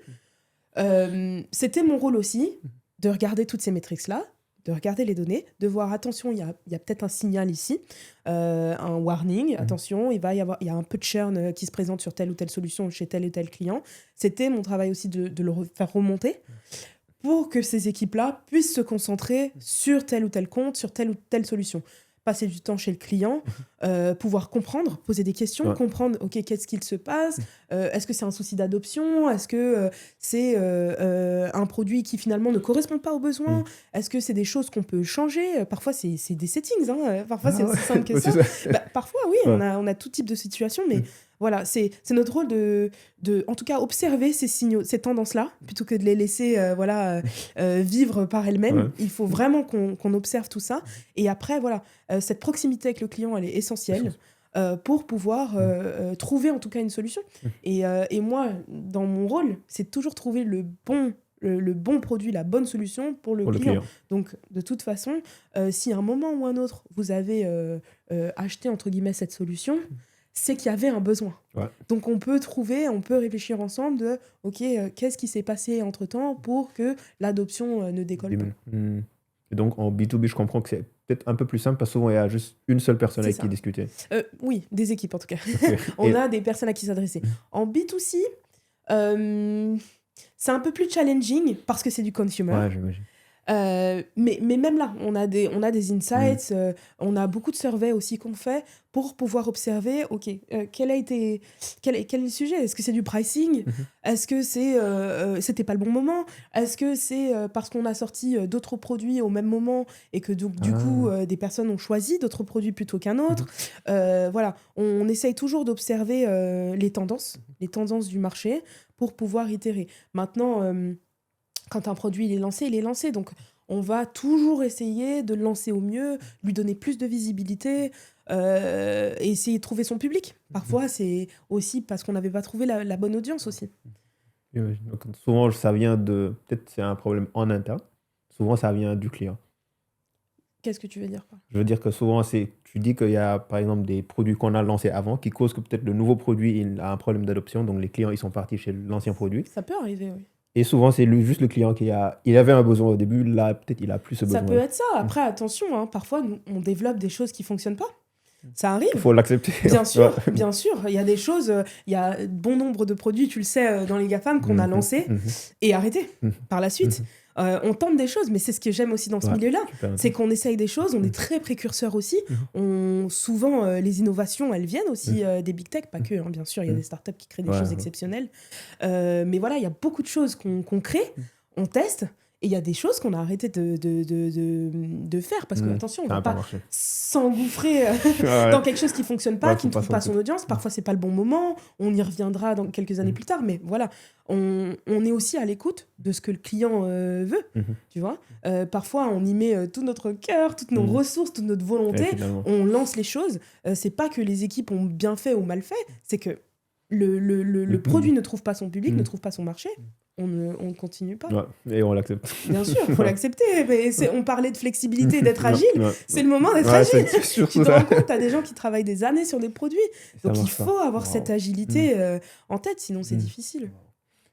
c'était mon rôle aussi de regarder toutes ces métriques-là, de regarder les données, de voir, attention, il y a peut-être un signal ici, un warning, attention, il y a un peu de churn qui se présente sur telle ou telle solution chez tel et tel client. C'était mon travail aussi de le faire remonter pour que ces équipes-là puissent se concentrer sur tel ou tel compte, sur telle ou telle solution. Passer du temps chez le client, pouvoir comprendre, poser des questions, comprendre, OK, qu'est-ce qu'il se passe, est-ce que c'est un souci d'adoption, est-ce que c'est un produit qui finalement ne correspond pas aux besoins, est-ce que c'est des choses qu'on peut changer, parfois c'est des settings, parfois c'est aussi simple que ça. Parfois oui, on a tout type de situation, mais voilà, c'est notre rôle de, en tout cas, observer ces signaux, ces tendances-là, plutôt que de les laisser vivre par elles-mêmes. Il faut vraiment qu'on observe tout ça. Et après, voilà, cette proximité avec le client, elle est essentielle pour pouvoir trouver en tout cas une solution. Et moi, dans mon rôle, c'est toujours trouver le bon produit, la bonne solution pour le client. Donc, de toute façon, si à un moment ou un autre, vous avez acheté, entre guillemets, cette solution, c'est qu'il y avait un besoin. Donc, on peut réfléchir ensemble de, OK, qu'est-ce qui s'est passé entre-temps pour que l'adoption ne décolle pas. Et donc, en B2B, je comprends que c'est peut-être un peu plus simple parce que souvent, il y a juste une seule personne avec qui discuter. Oui, des équipes en tout cas. On a des personnes à qui s'adresser. En B2C, c'est un peu plus challenging parce que c'est du consumer. Ouais, j'imagine. Mais même là, on a des insights, on a beaucoup de surveys aussi qu'on fait pour pouvoir observer, OK, quel est le sujet? Est-ce que c'est du pricing? Est-ce que c'était pas le bon moment? Est-ce que c'est parce qu'on a sorti d'autres produits au même moment et que donc, du coup, des personnes ont choisi d'autres produits plutôt qu'un autre? Voilà, on essaye toujours d'observer les tendances du marché pour pouvoir itérer. Maintenant, quand un produit il est lancé. Donc, on va toujours essayer de le lancer au mieux, lui donner plus de visibilité, et essayer de trouver son public. Parfois, c'est aussi parce qu'on n'avait pas trouvé la bonne audience aussi. Donc, souvent, ça vient de... Peut-être c'est un problème en interne. Souvent, ça vient du client. Qu'est-ce que tu veux dire quoi? Je veux dire que souvent, tu dis qu'il y a, par exemple, des produits qu'on a lancés avant qui causent que peut-être le nouveau produit il a un problème d'adoption. Donc, les clients, ils sont partis chez l'ancien produit. Ça peut arriver, oui. Et souvent, c'est juste le client il avait un besoin au début, là, peut-être il a plus ce besoin. Ça peut être ça. Après, attention, parfois, on développe des choses qui ne fonctionnent pas. Ça arrive. Il faut l'accepter. Bien sûr, bien sûr. Il y a des choses, il y a bon nombre de produits, tu le sais, dans les GAFAM qu'on a lancés et arrêtés par la suite. On tente des choses, mais c'est ce que j'aime aussi dans ce milieu-là. C'est qu'on essaye des choses, on est très précurseurs aussi. Souvent, les innovations, elles viennent aussi des big tech, pas que, bien sûr, il y a des startups qui créent des choses exceptionnelles. Mais voilà, il y a beaucoup de choses qu'on crée, on teste, et il y a des choses qu'on a arrêté de faire, parce que, attention, on ne va pas s'engouffrer dans quelque chose qui ne fonctionne pas, qui ne trouve pas son audience. Parfois, ce n'est pas le bon moment, on y reviendra dans quelques années plus tard, mais voilà, on est aussi à l'écoute de ce que le client veut, tu vois. Parfois, on y met tout notre cœur, toutes nos ressources, toute notre volonté, on lance les choses. Ce n'est pas que les équipes ont bien fait ou mal fait, c'est que le produit ne trouve pas son public, ne trouve pas son marché. On ne continue pas. Et on l'accepte. Bien sûr, il faut l'accepter. Mais on parlait de flexibilité, d'être agile. C'est le moment d'être agile. Tu te rends compte, tu as des gens qui travaillent des années sur des produits. Donc, il faut avoir cette agilité en tête, sinon c'est difficile.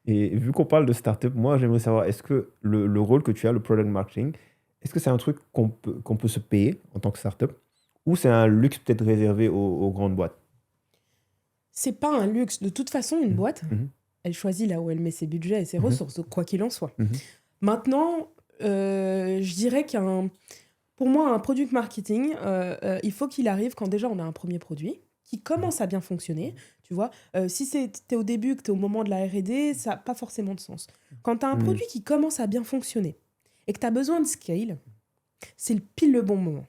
Et vu qu'on parle de start-up, moi, j'aimerais savoir, est-ce que le rôle que tu as, le product marketing, est-ce que c'est un truc qu'on peut se payer en tant que start-up ou c'est un luxe peut-être réservé aux grandes boîtes? C'est pas un luxe. De toute façon, une boîte... Elle choisit là où elle met ses budgets et ses ressources, quoi qu'il en soit. Maintenant, je dirais pour moi, un product marketing, il faut qu'il arrive quand déjà on a un premier produit qui commence à bien fonctionner, tu vois. Si t'es au début, que t'es au moment de la R&D, ça n'a pas forcément de sens. Quand t'as un produit qui commence à bien fonctionner et que t'as besoin de scale, c'est pile le bon moment.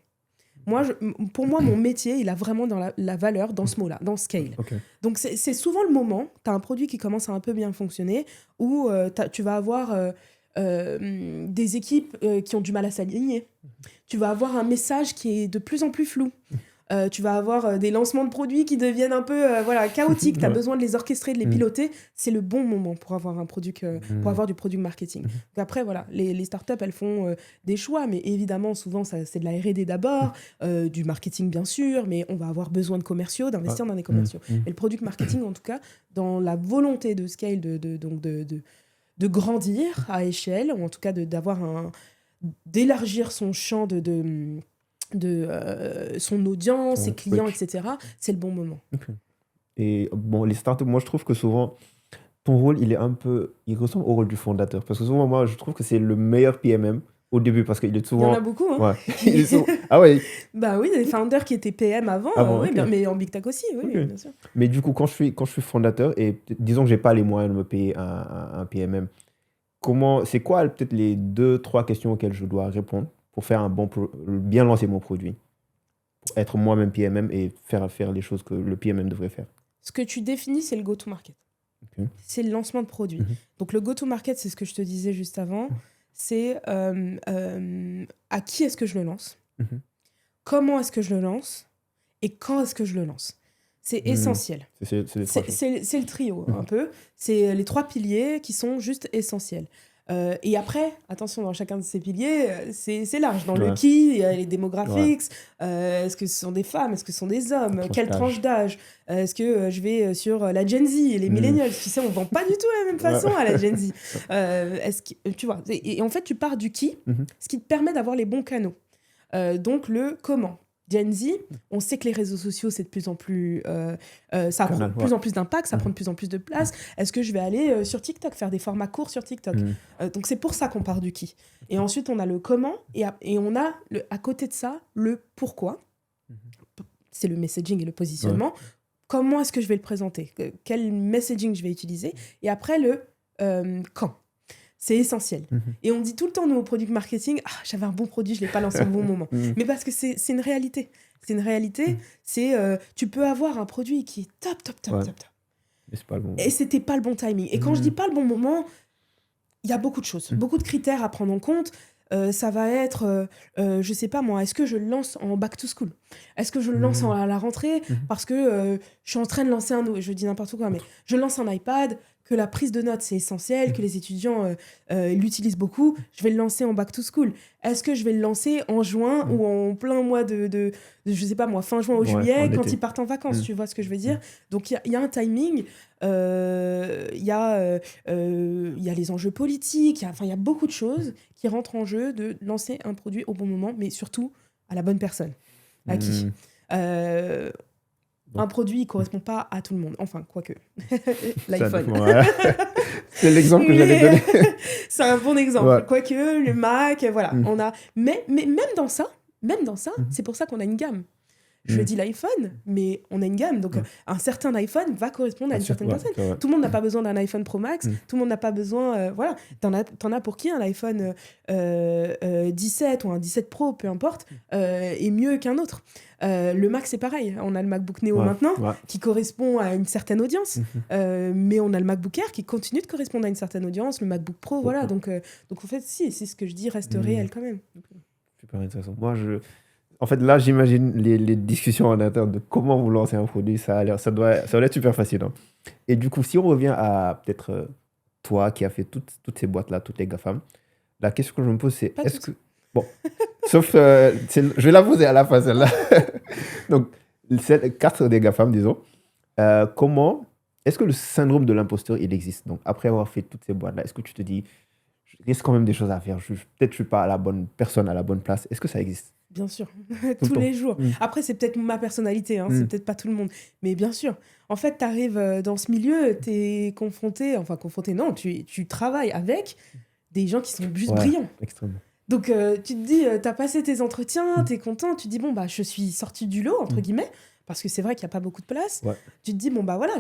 Pour moi, mon métier, il a vraiment dans la valeur dans ce mot-là, dans scale. Okay. Donc, c'est souvent le moment, tu as un produit qui commence à un peu bien fonctionner, où tu vas avoir des équipes qui ont du mal à s'aligner. Tu vas avoir un message qui est de plus en plus flou. Tu vas avoir des lancements de produits qui deviennent un peu chaotiques. Tu as besoin de les orchestrer, de les piloter. C'est le bon moment pour avoir pour avoir du product marketing. Donc après, voilà, les startups, elles font des choix, mais évidemment, souvent, c'est de la R&D d'abord, du marketing, bien sûr, mais on va avoir besoin de commerciaux, d'investir dans des commerciaux. Et le product marketing, en tout cas, dans la volonté de scale, de grandir à échelle, ou en tout cas d'élargir son champ son audience, ses clients, etc., c'est le bon moment. Okay. Et bon, les startups, moi je trouve que souvent ton rôle il ressemble au rôle du fondateur, parce que souvent moi je trouve que c'est le meilleur PMM au début, parce qu'il est souvent... Il y en a beaucoup, hein. Ouais. Ah ouais. Bah oui, des founders qui étaient PM avant, oui, okay. Mais en Big Tech aussi, oui, okay. Bien sûr. Mais du coup, quand je suis fondateur et disons que j'ai pas les moyens de me payer un PMM, c'est quoi peut-être les 2-3 questions auxquelles je dois répondre pour faire bien lancer mon produit, pour être moi-même PMM et faire les choses que le PMM devrait faire? Ce que tu définis, c'est le go-to-market. Okay. C'est le lancement de produit. Donc le go-to-market, c'est ce que je te disais juste avant, c'est à qui est-ce que je le lance, comment est-ce que je le lance et quand est-ce que je le lance. C'est essentiel. C'est le trio, un peu. C'est les 3 piliers qui sont juste essentiels. Et après, attention, dans chacun de ces piliers, c'est large. Dans le qui, il y a les démographics. Est-ce que ce sont des femmes? Est-ce que ce sont des hommes? Quelle tranche d'âge? Est-ce que je vais sur la Gen Z et les millennials? Tu sais, on ne vend pas du tout la même façon à la Gen Z. Tu vois, et en fait, tu pars du qui, ce qui te permet d'avoir les bons canaux. Donc, le comment. Gen Z, on sait que les réseaux sociaux, c'est de plus en plus... ça prend de plus en plus d'impact, ça prend de plus en plus de place. Est-ce que je vais aller sur TikTok, faire des formats courts sur TikTok? Donc, c'est pour ça qu'on part du qui. Et ensuite, on a le comment, et on a, à côté de ça, le pourquoi. C'est le messaging et le positionnement. Comment est-ce que je vais le présenter? Quel messaging je vais utiliser? Et après, le quand. C'est essentiel. Et on dit tout le temps, nous, au product marketing, j'avais un bon produit, je ne l'ai pas lancé au bon moment. Mais parce que c'est une réalité. C'est une réalité. Tu peux avoir un produit qui est top. Mais c'est pas le bon moment. Et ce n'était pas le bon timing. Et quand je dis pas le bon moment, il y a beaucoup de choses, beaucoup de critères à prendre en compte. Ça va être, je sais pas moi, est-ce que je le lance en back to school? Est-ce que je le lance à la rentrée parce que je suis en train de lancer je dis n'importe quoi, mais je lance un iPad, que la prise de notes c'est essentiel, que les étudiants l'utilisent beaucoup, je vais le lancer en back to school. Est-ce que je vais le lancer en juin ou en plein mois de je sais pas moi, fin juin ou juillet, quand ils partent en vacances, tu vois ce que je veux dire? Donc il y a un timing, il y a les enjeux politiques, il y a beaucoup de choses qui rentrent en jeu de lancer un produit au bon moment, mais surtout à la bonne personne. À qui un produit ne correspond pas à tout le monde. Enfin, quoique. L'iPhone. C'est l'exemple que j'allais donner. C'est un bon exemple. Quoique, le Mac, voilà. On a... mais même dans ça, c'est pour ça qu'on a une gamme. Je dis l'iPhone, mais on a une gamme. Donc, un certain iPhone va correspondre à une certaine personne. Tout le monde n'a pas besoin d'un iPhone Pro Max. Tout le monde n'a pas besoin... voilà. T'en as pour qui un iPhone 17 ou un 17 Pro, peu importe, est mieux qu'un autre. Le Mac, c'est pareil. On a le MacBook Neo maintenant, qui correspond à une certaine audience. Mais on a le MacBook Air qui continue de correspondre à une certaine audience. Le MacBook Pro, voilà. Donc, en fait, si, c'est ce que je dis, reste réel quand même. Super intéressant. Moi, en fait, là, j'imagine les discussions en interne de comment vous lancez un produit. Ça doit être super fascinant. Et du coup, si on revient à peut-être toi qui as fait toutes ces boîtes-là, toutes les GAFAM, la question que je me pose, c'est est-ce que... Bon, sauf... je vais la poser à la fin, celle-là. Donc, 4 des GAFAM, disons. Comment... Est-ce que le syndrome de l'imposteur, il existe? Donc, après avoir fait toutes ces boîtes-là, est-ce que tu te dis, il reste quand même des choses à faire. Peut-être que je ne suis pas à la bonne personne, à la bonne place. Est-ce que ça existe? Bien sûr, tous les jours. Après, c'est peut-être ma personnalité, c'est peut-être pas tout le monde. Mais bien sûr, en fait, tu arrives dans ce milieu, tu es confronté, non, tu travailles avec des gens qui sont juste brillants. Extrêmement. Donc, tu te dis, tu as passé tes entretiens, tu es content, tu te dis, bon, je suis sortie du lot, entre guillemets, parce que c'est vrai qu'il n'y a pas beaucoup de place, Ouais. tu te dis, bon, bah voilà,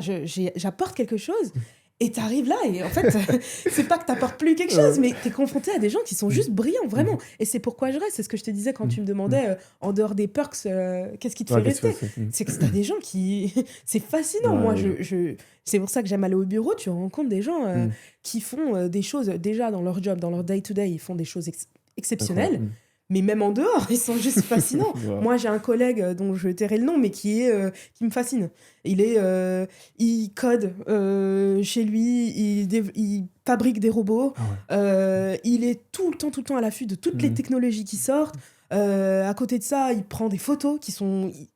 j'apporte quelque chose. Et tu arrives là, et en fait, c'est pas que tu n'apportes plus quelque chose, mais tu es confronté à des gens qui sont juste brillants, vraiment. Et c'est pourquoi je reste. C'est ce que je te disais quand tu me demandais, en dehors des perks, qu'est-ce qui te fait rester. C'est que tu as des gens qui... c'est fascinant. Moi, c'est pour ça que j'aime aller au bureau. Tu rencontres des gens qui font des choses, déjà dans leur job, dans leur day-to-day, ils font des choses exceptionnelles. Mais même en dehors, ils sont juste fascinants. Ouais. Moi, j'ai un collègue dont je tairai le nom, mais qui me fascine. Il code chez lui, il fabrique des robots. Il est tout le temps à l'affût de toutes les technologies qui sortent. À côté de ça, il prend des photos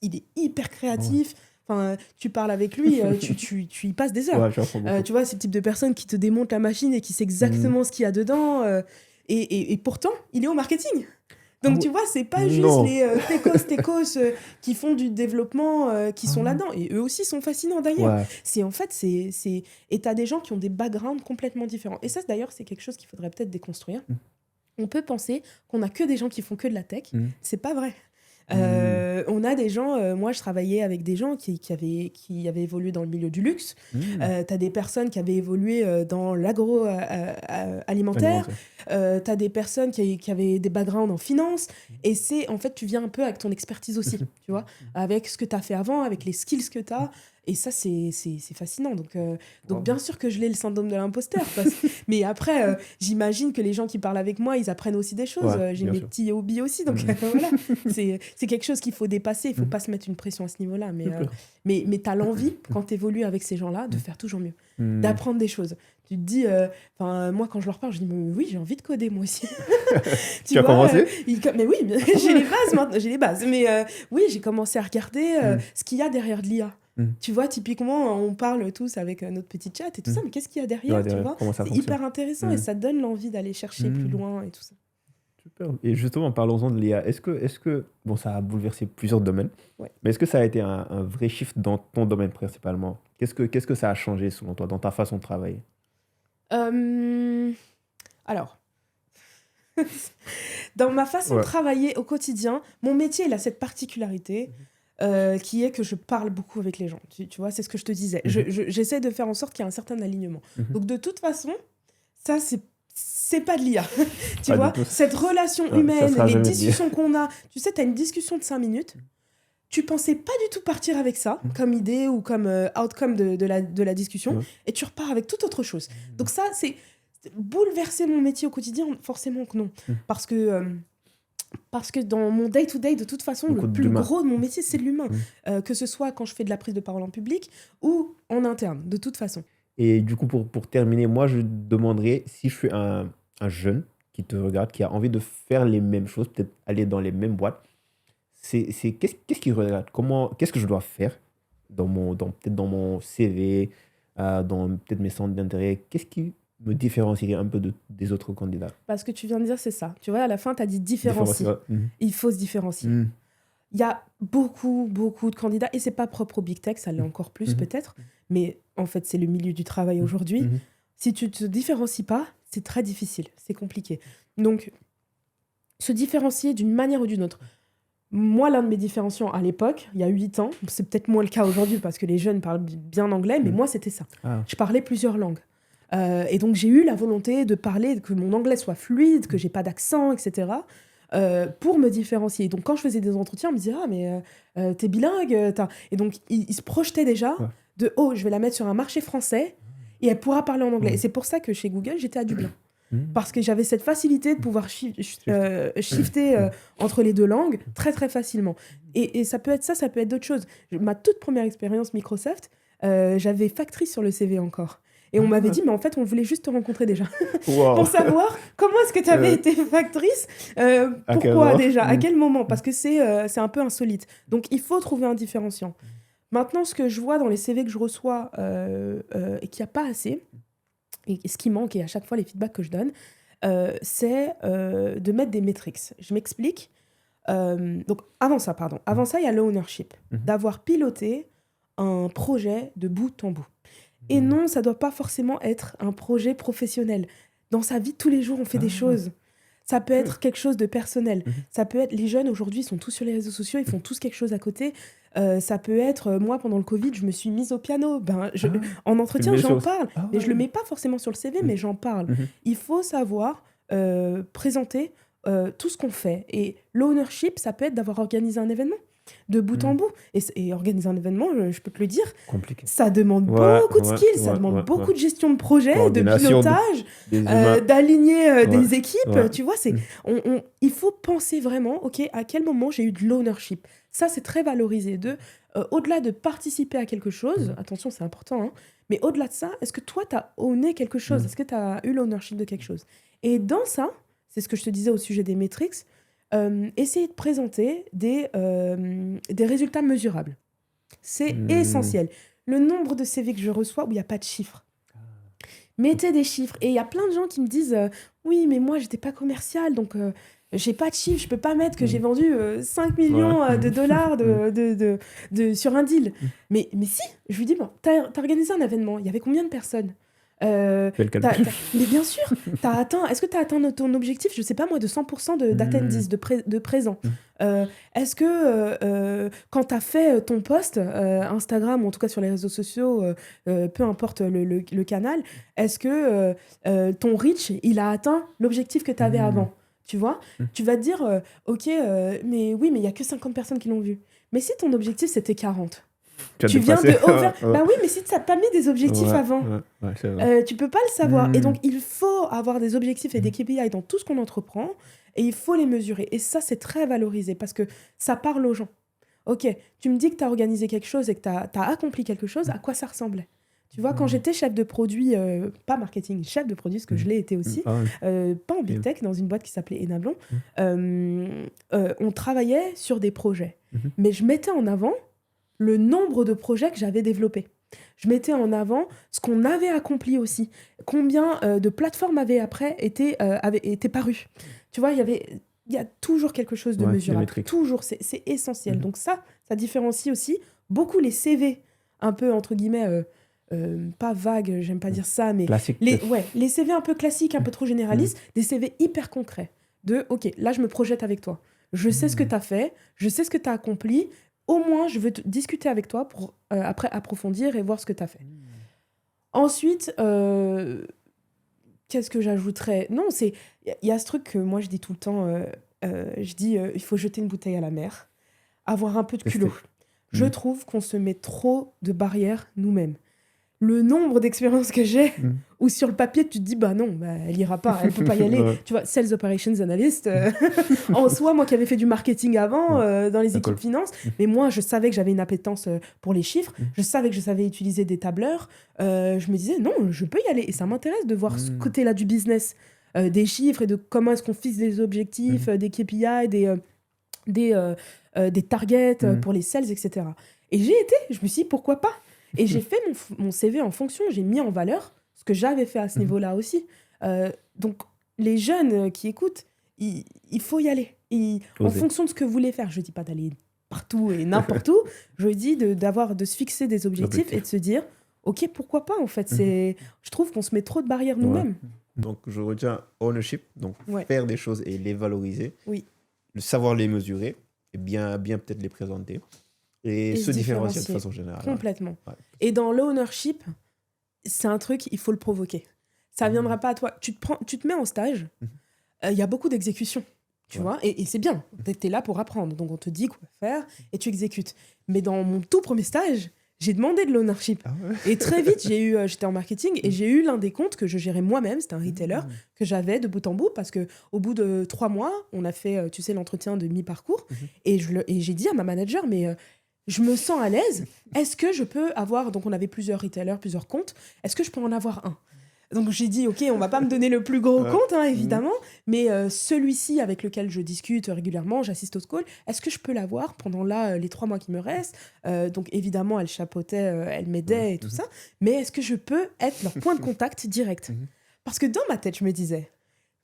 il est hyper créatif. Enfin, tu parles avec lui, tu y passes des heures. Tu vois, c'est le type de personne qui te démonte la machine et qui sait exactement ce qu'il y a dedans. Et pourtant, il est au marketing. Donc, tu vois, c'est pas juste les techos qui font du développement qui sont là-dedans. Et eux aussi sont fascinants, d'ailleurs. Ouais. Et t'as des gens qui ont des backgrounds complètement différents. Et ça, d'ailleurs, c'est quelque chose qu'il faudrait peut-être déconstruire. On peut penser qu'on a que des gens qui font que de la tech. C'est pas vrai. On a des gens, moi je travaillais avec des gens qui avaient évolué dans le milieu du luxe. T'as des personnes qui avaient évolué dans l'agroalimentaire. T'as des personnes qui avaient des backgrounds en finance. Et en fait, tu viens un peu avec ton expertise aussi, tu vois, avec ce que t'as fait avant, avec les skills que t'as. Et ça, c'est fascinant. Donc bien sûr que je l'ai, le syndrome de l'imposteur. Mais après, j'imagine que les gens qui parlent avec moi, ils apprennent aussi des choses. J'ai mes petits hobbies aussi. Donc voilà, c'est quelque chose qu'il faut dépasser. Il ne faut pas se mettre une pression à ce niveau-là. Mais tu as l'envie, quand tu évolues avec ces gens-là, de faire toujours mieux, d'apprendre des choses. Tu te dis, moi, quand je leur parle, je dis, mais oui, j'ai envie de coder, moi aussi. tu as commencé mais oui, j'ai les bases maintenant. J'ai les bases. Mais oui, j'ai commencé à regarder ce qu'il y a derrière de l'IA. Tu vois, typiquement, on parle tous avec notre petit chat et tout ça, mais qu'est-ce qu'il y a derrière, tu vois ? C'est hyper intéressant et ça donne l'envie d'aller chercher plus loin et tout ça. Super. Et justement, parlons-en de l'IA. Est-ce que bon, ça a bouleversé plusieurs domaines, mais est-ce que ça a été un vrai shift dans ton domaine principalement ? Qu'est-ce que ça a changé selon toi, dans ta façon de travailler ? Alors, dans ma façon de travailler au quotidien, mon métier, il a cette particularité qui est que je parle beaucoup avec les gens. Tu vois, c'est ce que je te disais. J'essaie de faire en sorte qu'il y ait un certain alignement. Donc, de toute façon, ça, c'est pas de l'IA. Tu vois, cette relation humaine, les discussions qu'on a. Tu sais, tu as une discussion de 5 minutes. Tu pensais pas du tout partir avec ça, comme idée ou comme outcome de la discussion, et tu repars avec toute autre chose. Donc ça, c'est bouleverser mon métier au quotidien, forcément que non. Parce que dans mon day-to-day, de toute façon, le plus gros de mon métier, c'est de l'humain. Que ce soit quand je fais de la prise de parole en public ou en interne, de toute façon. Et du coup, pour terminer, moi, je demanderais, si je suis un jeune qui te regarde, qui a envie de faire les mêmes choses, peut-être aller dans les mêmes boîtes, qu'est-ce qu'il regarde ? Qu'est-ce que je dois faire peut-être dans mon CV, dans peut-être mes centres d'intérêt ? Qu'est-ce qui me différencierait un peu des autres candidats ? Parce que tu viens de dire, c'est ça. Tu vois, à la fin, tu as dit différencier. Il faut se différencier. Il y a beaucoup de candidats, et c'est pas propre au Big Tech, ça l'est encore plus peut-être, mais en fait, c'est le milieu du travail aujourd'hui. Si tu te différencies pas, c'est très difficile, c'est compliqué. Donc, se différencier d'une manière ou d'une autre. Moi, l'un de mes différenciants à l'époque, il y a 8 ans, c'est peut-être moins le cas aujourd'hui parce que les jeunes parlent bien anglais, mais moi, c'était ça. Je parlais plusieurs langues. Et donc, j'ai eu la volonté de parler, que mon anglais soit fluide, que j'ai pas d'accent, etc., pour me différencier. Donc, quand je faisais des entretiens, on me disait « Ah, mais t'es bilingue ?» Et donc, ils se projetaient déjà de « Oh, je vais la mettre sur un marché français et elle pourra parler en anglais. » Et c'est pour ça que chez Google, j'étais à Dublin. Parce que j'avais cette facilité de pouvoir shifter entre les deux langues très, très facilement. Et ça peut être ça peut être d'autres choses. Ma toute première expérience Microsoft, j'avais factrice sur le CV encore. Et on m'avait dit, mais en fait, on voulait juste te rencontrer déjà. Pour savoir comment est-ce que tu avais été factrice, pourquoi déjà, à quel moment, parce que c'est un peu insolite. Donc, il faut trouver un différenciant. Maintenant, ce que je vois dans les CV que je reçois et qu'il n'y a pas assez, et ce qui manque, et à chaque fois les feedbacks que je donne, c'est de mettre des métriques. Je m'explique. Donc, avant ça, il y a l'ownership, d'avoir piloté un projet de bout en bout. Et non, ça ne doit pas forcément être un projet professionnel. Dans sa vie de tous les jours, on fait des choses. Ça peut être quelque chose de personnel. Ça peut être, les jeunes aujourd'hui sont tous sur les réseaux sociaux, ils font tous quelque chose à côté. Ça peut être, moi pendant le Covid, je me suis mise au piano. En entretien, j'en parle. Mais je le mets pas forcément sur le CV, mais j'en parle. Il faut savoir présenter tout ce qu'on fait. Et l'ownership, ça peut être d'avoir organisé un événement de bout en bout. Et organiser un événement, je peux te le dire, Compliqué. ça demande beaucoup de skills, ça demande beaucoup de gestion de projet, de pilotage, d'aligner des équipes. Tu vois, il faut penser vraiment, OK, à quel moment j'ai eu de l'ownership. Ça, c'est très valorisé. Au-delà de participer à quelque chose, attention, c'est important, hein, mais au-delà de ça, est-ce que toi, tu as owné quelque chose? Est-ce que tu as eu l'ownership de quelque chose? Et dans ça, c'est ce que je te disais au sujet des métriques, essayer de présenter des résultats mesurables. C'est essentiel. Le nombre de CV que je reçois où il n'y a pas de chiffres. Mettez des chiffres. Et il y a plein de gens qui me disent oui, mais moi, je n'étais pas commercial, donc j'ai pas de chiffres. Je ne peux pas mettre que j'ai vendu 5 millions de dollars sur un deal. Mais si, je lui dis, bon, tu as organisé un événement. Il y avait combien de personnes? Mais bien sûr, est-ce que tu as atteint ton objectif, je sais pas moi, de 100% d'attendees, de présents? Est-ce que quand tu as fait ton post Instagram, ou en tout cas sur les réseaux sociaux, peu importe le canal, est-ce que ton reach, il a atteint l'objectif que tu avais avant? Tu vois, tu vas te dire, ok, mais oui, mais il n'y a que 50 personnes qui l'ont vu. Mais si ton objectif, c'était 40, tu viens de over... Bah oui, mais si tu n'as pas mis des objectifs avant, tu peux pas le savoir. Et donc, il faut avoir des objectifs et des KPI dans tout ce qu'on entreprend, et il faut les mesurer. Et ça, c'est très valorisé parce que ça parle aux gens. Ok, tu me dis que tu as organisé quelque chose et que tu as accompli quelque chose, à quoi ça ressemblait? Tu vois, quand j'étais chef de produit, pas marketing, chef de produit, parce que je l'ai été aussi, pas en big tech, dans une boîte qui s'appelait Enablon, on travaillait sur des projets. Mais je mettais en avant le nombre de projets que j'avais développés. Je mettais en avant ce qu'on avait accompli aussi. Combien de plateformes avaient été parues. Tu vois, il y a toujours quelque chose de mesurable. Toujours, c'est essentiel. Donc ça différencie aussi beaucoup les CV, un peu, entre guillemets, pas vagues, j'aime pas dire ça, mais les CV un peu classiques, un peu trop généralistes, des CV hyper concrets. OK, là, je me projette avec toi. Je sais ce que tu as fait, je sais ce que tu as accompli. Au moins, je veux discuter avec toi pour après approfondir et voir ce que tu as fait. Ensuite, qu'est-ce que j'ajouterais? Non, il y a ce truc que moi, je dis tout le temps. Je dis, il faut jeter une bouteille à la mer, avoir un peu de culot. Je trouve qu'on se met trop de barrières nous-mêmes. Le nombre d'expériences que j'ai, où sur le papier, tu te dis, bah non, elle ira pas, elle peut pas y aller. Tu vois, Sales Operations Analyst, en soi, moi qui avais fait du marketing avant, dans les équipes finance, mais moi, je savais que j'avais une appétence pour les chiffres, je savais que je savais utiliser des tableurs, je me disais, non, je peux y aller. Et ça m'intéresse de voir ce côté-là du business, des chiffres et de comment est-ce qu'on fixe des objectifs, des KPI, des targets pour les sales, etc. Et je me suis dit, pourquoi pas? Et j'ai fait mon CV en fonction, j'ai mis en valeur ce que j'avais fait à ce niveau-là aussi. Donc, les jeunes qui écoutent, il faut y aller. En fonction de ce que vous voulez faire, je ne dis pas d'aller partout et n'importe où, je dis de se fixer des objectifs et de se dire, ok, pourquoi pas en fait. Je trouve qu'on se met trop de barrières nous-mêmes. Donc, je retiens ownership, donc faire des choses et les valoriser, oui. Savoir les mesurer et bien peut-être les présenter. Et se différencier de façon générale. Complètement. Ouais. Et dans l'ownership, c'est un truc, il faut le provoquer. Ça ne viendra pas à toi. Tu te mets en stage, y a beaucoup d'exécution, tu vois, et c'est bien. Tu es là pour apprendre. Donc, on te dit quoi faire et tu exécutes. Mais dans mon tout premier stage, j'ai demandé de l'ownership. Et très vite, j'étais en marketing et j'ai eu l'un des comptes que je gérais moi-même. C'était un retailer que j'avais de bout en bout parce qu'au bout de 3 mois, on a fait, l'entretien de mi-parcours. Et j'ai dit à ma manager, mais... je me sens à l'aise. Est-ce que je peux avoir... Donc, on avait plusieurs retailers, plusieurs comptes. Est-ce que je peux en avoir un? Donc, j'ai dit, OK, on ne va pas me donner le plus gros compte, hein, évidemment, mais celui-ci avec lequel je discute régulièrement, j'assiste au call, est-ce que je peux l'avoir pendant les 3 mois qui me restent? Donc, évidemment, elle chapeautait, elle m'aidait et tout ça. Mais est-ce que je peux être leur point de contact direct? Parce que dans ma tête, je me disais,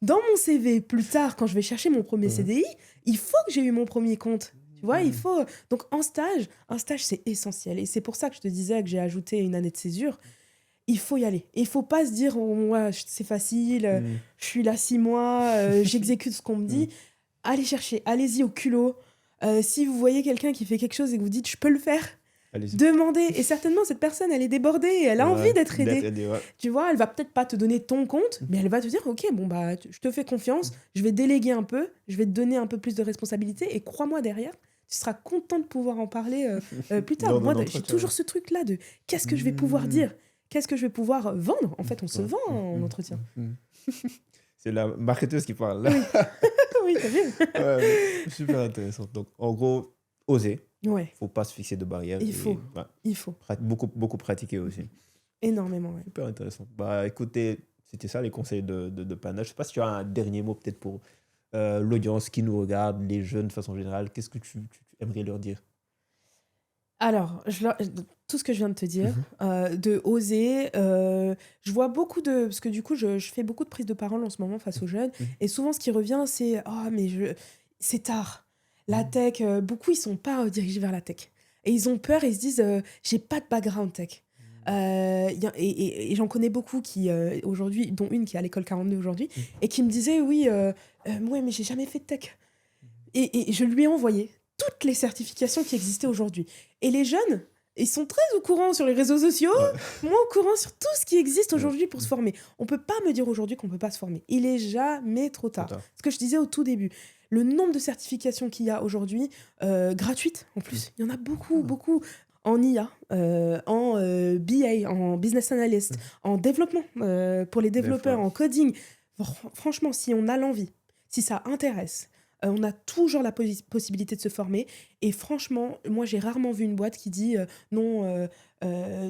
dans mon CV, plus tard, quand je vais chercher mon premier CDI, il faut que j'ai eu mon premier compte. Tu vois, il faut... Donc, un stage, c'est essentiel. Et c'est pour ça que je te disais que j'ai ajouté une année de césure. il faut y aller. Et il faut pas se dire, oh, moi, c'est facile, je suis là 6 mois, j'exécute ce qu'on me dit. Allez chercher, allez-y au culot. Si vous voyez quelqu'un qui fait quelque chose et que vous dites, je peux le faire, Allez-y. demandez. Et certainement, cette personne, elle est débordée, elle a envie d'être aidée. Ouais. Tu vois, elle va peut-être pas te donner ton compte, mais elle va te dire, ok, bon, bah, je te fais confiance, je vais déléguer un peu, je vais te donner un peu plus de responsabilité, et crois-moi, derrière, tu seras content de pouvoir en parler plus tard. Moi, j'ai toujours ce truc-là de qu'est-ce que je vais pouvoir dire, qu'est-ce que je vais pouvoir vendre. En fait, on se vend en entretien. C'est la marketeuse qui parle. Là. Oui, oui, t'as vu. Ouais, super intéressant. Donc, en gros, oser. Ouais. Faut pas se fixer de barrières. Il faut. Il faut. Beaucoup pratiquer aussi. Énormément, ouais. Super intéressant. Bah, écoutez, c'était ça les conseils de Panda. Je sais pas si tu as un dernier mot peut-être pour l'audience qui nous regarde, les jeunes de façon générale. Qu'est-ce que tu aimerais leur dire? Alors, tout ce que je viens de te dire, de oser, je vois beaucoup de... Parce que du coup, je fais beaucoup de prises de parole en ce moment face aux jeunes. Et souvent, ce qui revient, c'est « Oh, mais c'est tard. La tech, beaucoup, ils sont pas dirigés vers la tech. Et ils ont peur et ils se disent j'ai pas de background tech. » Et j'en connais beaucoup qui, aujourd'hui, dont une qui est à l'école 42 aujourd'hui, et qui me disait « Oui, ouais, mais j'ai jamais fait de tech. » Et je lui ai envoyé toutes les certifications qui existaient aujourd'hui. Et les jeunes, ils sont très au courant sur les réseaux sociaux, moi au courant sur tout ce qui existe aujourd'hui pour se former. On peut pas me dire aujourd'hui qu'on peut pas se former. Il est jamais trop tard. Ce que je disais au tout début, le nombre de certifications qu'il y a aujourd'hui, gratuites en plus, il y en a beaucoup, beaucoup. En IA, en BA, en business analyst, en développement, pour les développeurs, en coding. Franchement, si on a l'envie, si ça intéresse, on a toujours la possibilité de se former. Et franchement, moi, j'ai rarement vu une boîte qui dit non,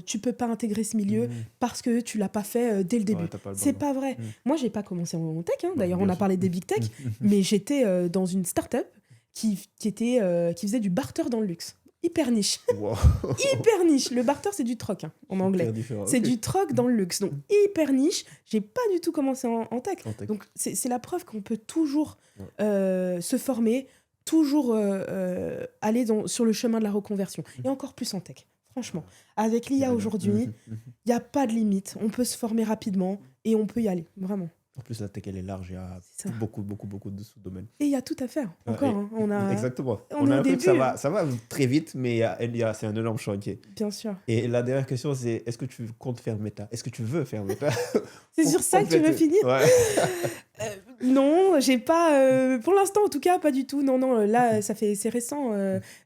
tu peux pas intégrer ce milieu parce que tu l'as pas fait dès le début. C'est pas vrai. Moi, j'ai pas commencé en tech. D'ailleurs, on a parlé des big tech, mais j'étais dans une start-up qui faisait du barter dans le luxe. Hyper niche. Wow. Hyper niche. Le barter, c'est du troc en anglais. C'est du troc dans le luxe. Donc, hyper niche. J'ai pas du tout commencé en tech. Donc, c'est la preuve qu'on peut toujours se former, toujours aller sur le chemin de la reconversion. Et encore plus en tech. Franchement, avec l'IA aujourd'hui, il n'y a pas de limite. On peut se former rapidement et on peut y aller. Vraiment. En plus, la tech, elle est large. Il y a beaucoup de sous-domaines. Et il y a tout à faire. Encore. Exactement. On a l'impression que ça va très vite, mais c'est un énorme chantier. Bien sûr. Et la dernière question, c'est est-ce que tu comptes faire Meta? Est-ce que tu veux faire Meta? C'est sur ça que tu veux finir? Non, j'ai pas... pour l'instant, en tout cas, pas du tout. Non, là, c'est récent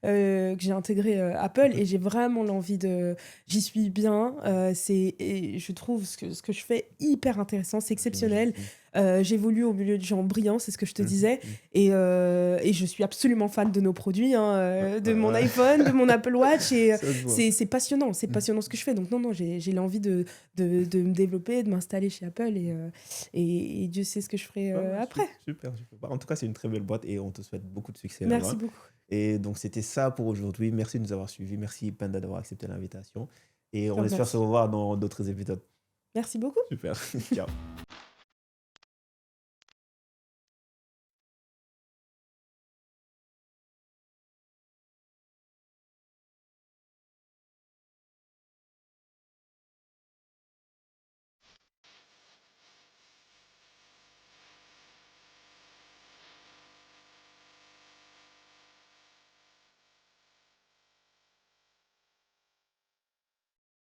que j'ai intégré Apple et j'ai vraiment l'envie de... J'y suis bien. Et je trouve ce que je fais hyper intéressant. C'est exceptionnel. J'évolue au milieu de gens brillants, c'est ce que je te disais. Et je suis absolument fan de nos produits, de mon iPhone, de mon Apple Watch. Et c'est passionnant. C'est passionnant ce que je fais. Donc non, j'ai l'envie de me développer, de m'installer chez Apple. Et Dieu sait ce que je ferai après. Super. En tout cas, c'est une très belle boîte et on te souhaite beaucoup de succès. Merci beaucoup. Et donc, c'était ça pour aujourd'hui. Merci de nous avoir suivis. Merci, Panda, d'avoir accepté l'invitation. Et on espère se revoir dans d'autres épisodes. Merci beaucoup. Super. Ciao.